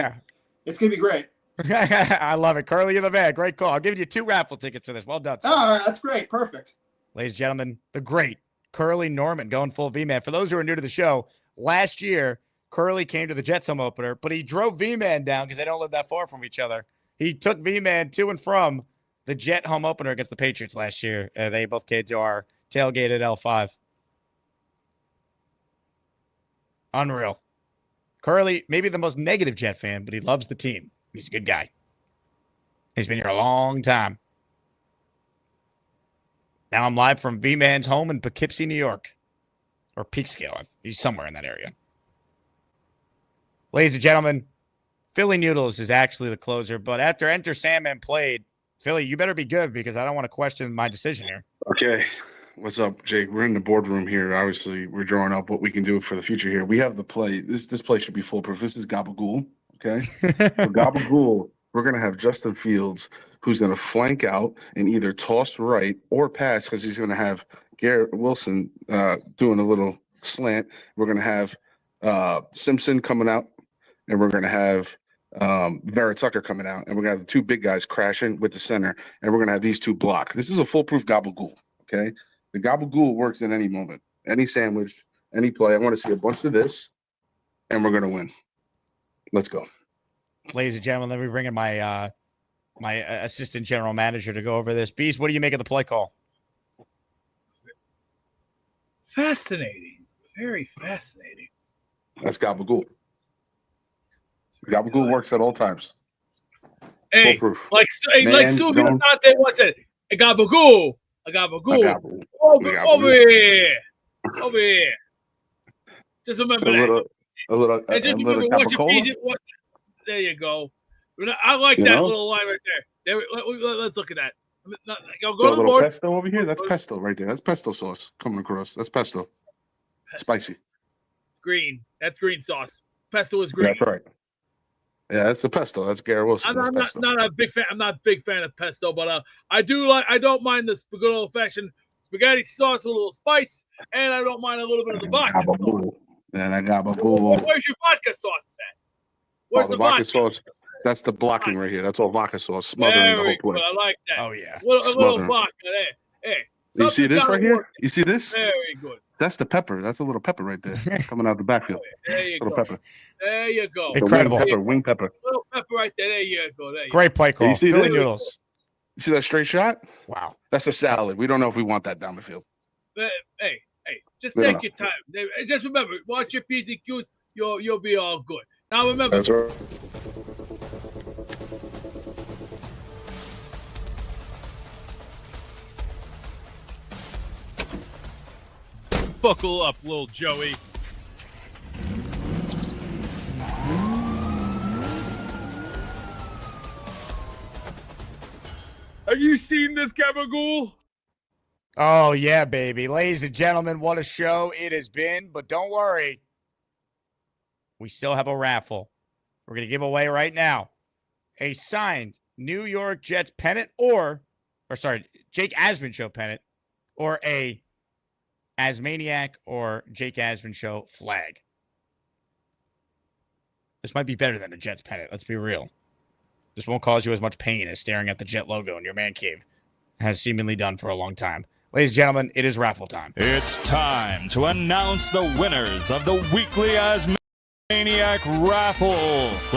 It's going to be great. I love it. Curly, you're the man. Great call. I'll give you 2 raffle tickets for this. Well done, sir. All right, that's great. Perfect. Ladies and gentlemen, the great Curly Norman going full V-Man. For those who are new to the show, last year, Curly came to the Jets home opener, but he drove V-Man down because they don't live that far from each other. He took V-Man to and from the Jet home opener against the Patriots last year. They both came to our tailgate at L5. Unreal. Curly, maybe the most negative Jet fan, but he loves the team. He's a good guy. He's been here a long time. Now I'm live from V-Man's home in Poughkeepsie, New York. Or Peekskill. He's somewhere in that area. Ladies and gentlemen, Philly Noodles is actually the closer, but after Enter Sandman played, Philly, you better be good because I don't want to question my decision here. Okay. What's up, Jake? We're in the boardroom here. Obviously, we're drawing up what we can do for the future here. We have the play. This play should be foolproof. This is Gabagool, okay? For Gabagool, we're going to have Justin Fields, who's going to flank out and either toss right or pass because he's going to have Garrett Wilson doing a little slant. We're going to have Simpson coming out, and we're going to have Vera Tucker coming out, and we're going to have the 2 big guys crashing with the center, and we're going to have these 2 block. This is a foolproof Gabagool, okay? The Gabagool works in any moment, any sandwich, any play. I want to see a bunch of this, and we're going to win. Let's go. Ladies and gentlemen, let me bring in my my assistant general manager to go over this. Beast, what do you make of the play call? Fascinating. Very fascinating. That's Gabagool. Gabagool works at all times. Hey, Foolproof. like Man, Stu don't- Dante once said, a Gabagool. A Gabagool. Over here. Over here. Just remember that. And just remember, watch your Capicola. piece. There you go. I like You that know? little line right there. Let's look at that. Go Got to a the little board. pesto over here. That's pesto right there. That's pesto sauce coming across. That's pesto. Spicy. Green. That's green sauce. Pesto is green. That's right. Yeah, that's the pesto. That's Gary Wilson. That's I'm pesto. not a big fan. I'm not a big fan of pesto, but I don't mind the good old fashioned spaghetti sauce with a little spice, and I don't mind a little bit of the vodka. Gabagool. And I Gabagool. Where's your vodka sauce at? Where's the vodka sauce? That's the blocking right here. That's all vodka sauce, smothering the whole Very plate. good. I like that. Oh yeah. A little Smothering. vodka there. Hey. You see this right here? Work. You see this? Very good. That's the pepper. That's a little pepper right there coming out the backfield. There you Little go. pepper. There you go. Incredible. Wing pepper. Little pepper right there. There you go. There you Great play call. You see Philly this? noodles. You see that straight shot? Wow. That's a salad. We don't know if we want that down the field. Hey, just We don't take your time. Just remember, watch your P's and Q's. You'll be all good. Now remember. That's right. Buckle up, little Joey. Have you seen this, Gabagool? Oh, yeah, baby. Ladies and gentlemen, what a show it has been. But don't worry. We still have a raffle. We're going to give away right now a signed New York Jets pennant Jake Asman Show pennant or a Asmaniac or Jake Asman Show flag. This might be better than a Jets pennant. Let's be real. This won't cause you as much pain as staring at the Jet logo in your man cave has seemingly done for a long time. Ladies and gentlemen, it is raffle time. It's time to announce the winners of the weekly Asmaniac raffle.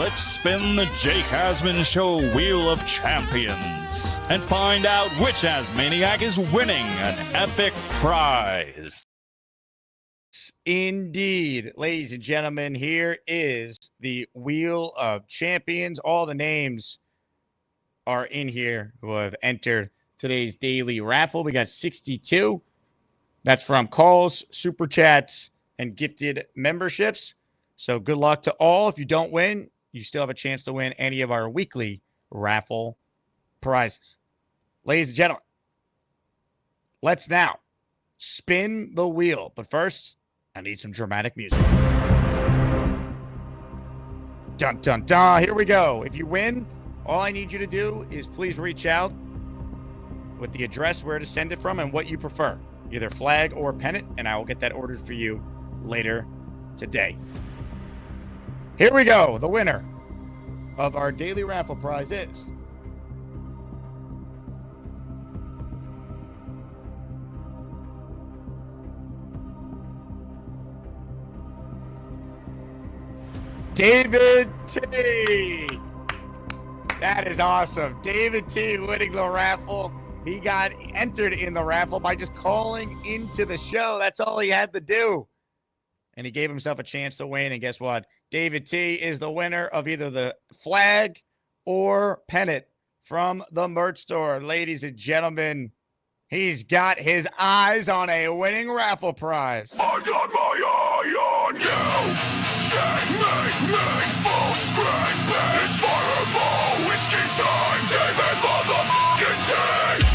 Let's spin the Jake Asman Show Wheel of Champions and find out which Asmaniac is winning an epic prize. Indeed. Ladies and gentlemen, here is the Wheel of Champions. All the names are in here who have entered today's daily raffle. We got 62. That's from calls, super chats, and gifted memberships. So good luck to all. If you don't win, you still have a chance to win any of our weekly raffle prizes. Ladies and gentlemen, let's now spin the wheel. But first, I need some dramatic music. Dun, dun, dun. Here we go. If you win, all I need you to do is please reach out with the address where to send it from and what you prefer, either flag or pennant, and I will get that ordered for you later today. Here we go. The winner of our daily raffle prize is David T. That is awesome. David T winning the raffle. He got entered in the raffle by just calling into the show. That's all he had to do. And he gave himself a chance to win. And guess what? David T is the winner of either the flag or pennant from the merch store. Ladies and gentlemen, he's got his eyes on a winning raffle prize. I got my eye on you. Checkmate me full screen. It's fireball whiskey time. David motherfucking T.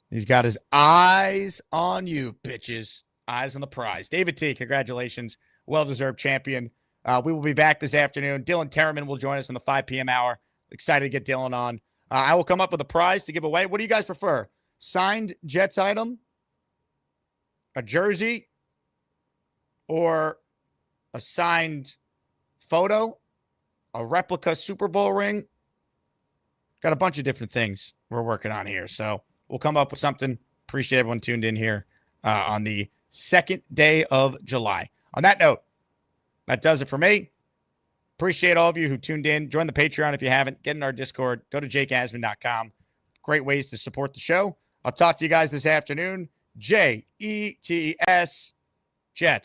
He's got his eyes on you, bitches. Eyes on the prize. David T, congratulations. Well-deserved champion. We will be back this afternoon. Dylan Terraman will join us in the 5 p.m. hour. Excited to get Dylan on. I will come up with a prize to give away. What do you guys prefer? Signed Jets item, a jersey, or a signed photo, a replica Super Bowl ring? Got a bunch of different things we're working on here. So we'll come up with something. Appreciate everyone tuned in here on the 2nd day of July. On that note, that does it for me. Appreciate all of you who tuned in. Join the Patreon if you haven't. Get in our Discord. Go to jakeasman.com. great ways to support the show. I'll talk to you guys this afternoon. Jets, Jets.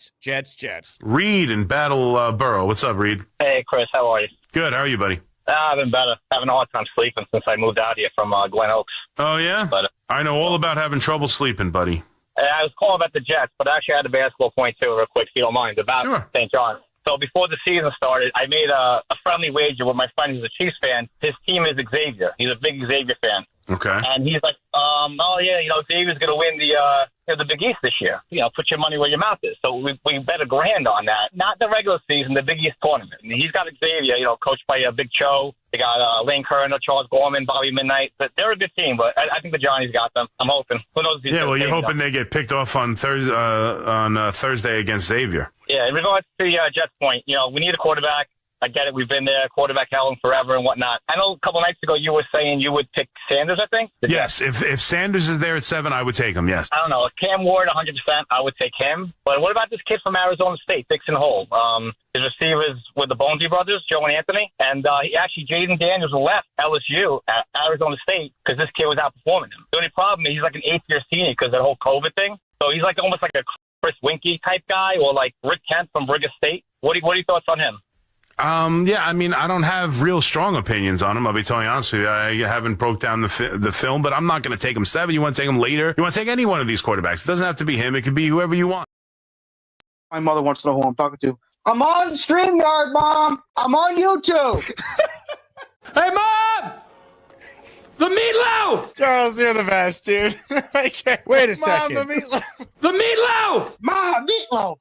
Reed in Battleboro. What's up, Reed? Hey, Chris. How are you? Good. How are you, buddy? I've been better. Having a hard time sleeping since I moved out here from Glen Oaks. Oh, yeah? But I know all about having trouble sleeping, buddy. I was calling about the Jets, but I actually had a basketball point, too, real quick, if you don't mind, about St. John. So before the season started, I made a friendly wager with my friend who's a Chiefs fan. His team is Xavier. He's a big Xavier fan. Okay. And he's like, oh, yeah, Xavier's going to win the Big East this year. Put your money where your mouth is. So we bet $1,000 on that. Not the regular season, the Big East tournament. I mean, he's got Xavier, coached by Big Cho. They got Lane Kerner, Charles Gorman, Bobby Midnight. But they're a good team, but I think the Johnnies got them. I'm hoping. Who knows? Yeah, well, you're hoping they get picked off on Thursday against Xavier. Yeah, in regards to Jets' point, we need a quarterback. I get it. We've been there, quarterback hell and forever and whatnot. I know a couple nights ago you were saying you would pick Sanders, I think. Yes, if Sanders is there at 7, I would take him, yes. I don't know. Cam Ward, 100%, I would take him. But what about this kid from Arizona State, Dixon Hole? His receivers with the Bonesy brothers, Joe and Anthony. And Jaden Daniels left LSU at Arizona State because this kid was outperforming him. The only problem is he's like an 8th-year senior because of that whole COVID thing. So he's like almost like a Chris Winkie type guy or like Rick Kent from Brigham State. What are your thoughts on him? Yeah, I mean, I don't have real strong opinions on him. I'll be telling you honestly. I haven't broke down the film, but I'm not going to take him 7. You want to take him later? You want to take any one of these quarterbacks? It doesn't have to be him. It could be whoever you want. My mother wants to know who I'm talking to. I'm on StreamYard, Mom. I'm on YouTube. Hey, Mom! The meatloaf! Charles, you're the best, dude. Wait a second. Mom, the meatloaf. The meatloaf! Mom, meatloaf.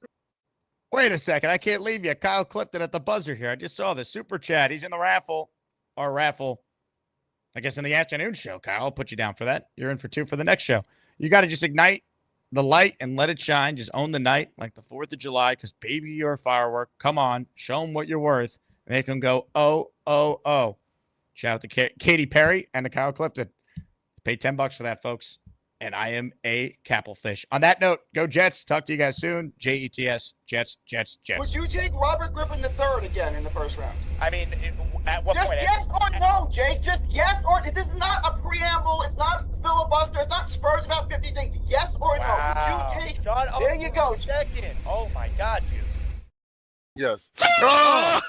Wait a second. I can't leave you. Kyle Clifton at the buzzer here. I just saw the super chat. He's in the raffle. I guess in the afternoon show, Kyle. I'll put you down for that. You're in for 2 for the next show. You got to just ignite the light and let it shine. Just own the night like the 4th of July because, baby, you're a firework. Come on. Show them what you're worth. Make them go, oh, oh, oh. Shout out to Katy Perry and to Kyle Clifton. Pay $10 for that, folks. And I am a Capelfish. On that note, go Jets. Talk to you guys soon. Jets, Jets. Would you take Robert Griffin III again in the first round? I mean, at what just point? Yes or no, Jake. Just yes or no. This is not a preamble. It's not filibuster. It's not Spurs about 50 things. Yes or no. Would you take? There you go. Check in. Oh my God, dude. Yes. Oh!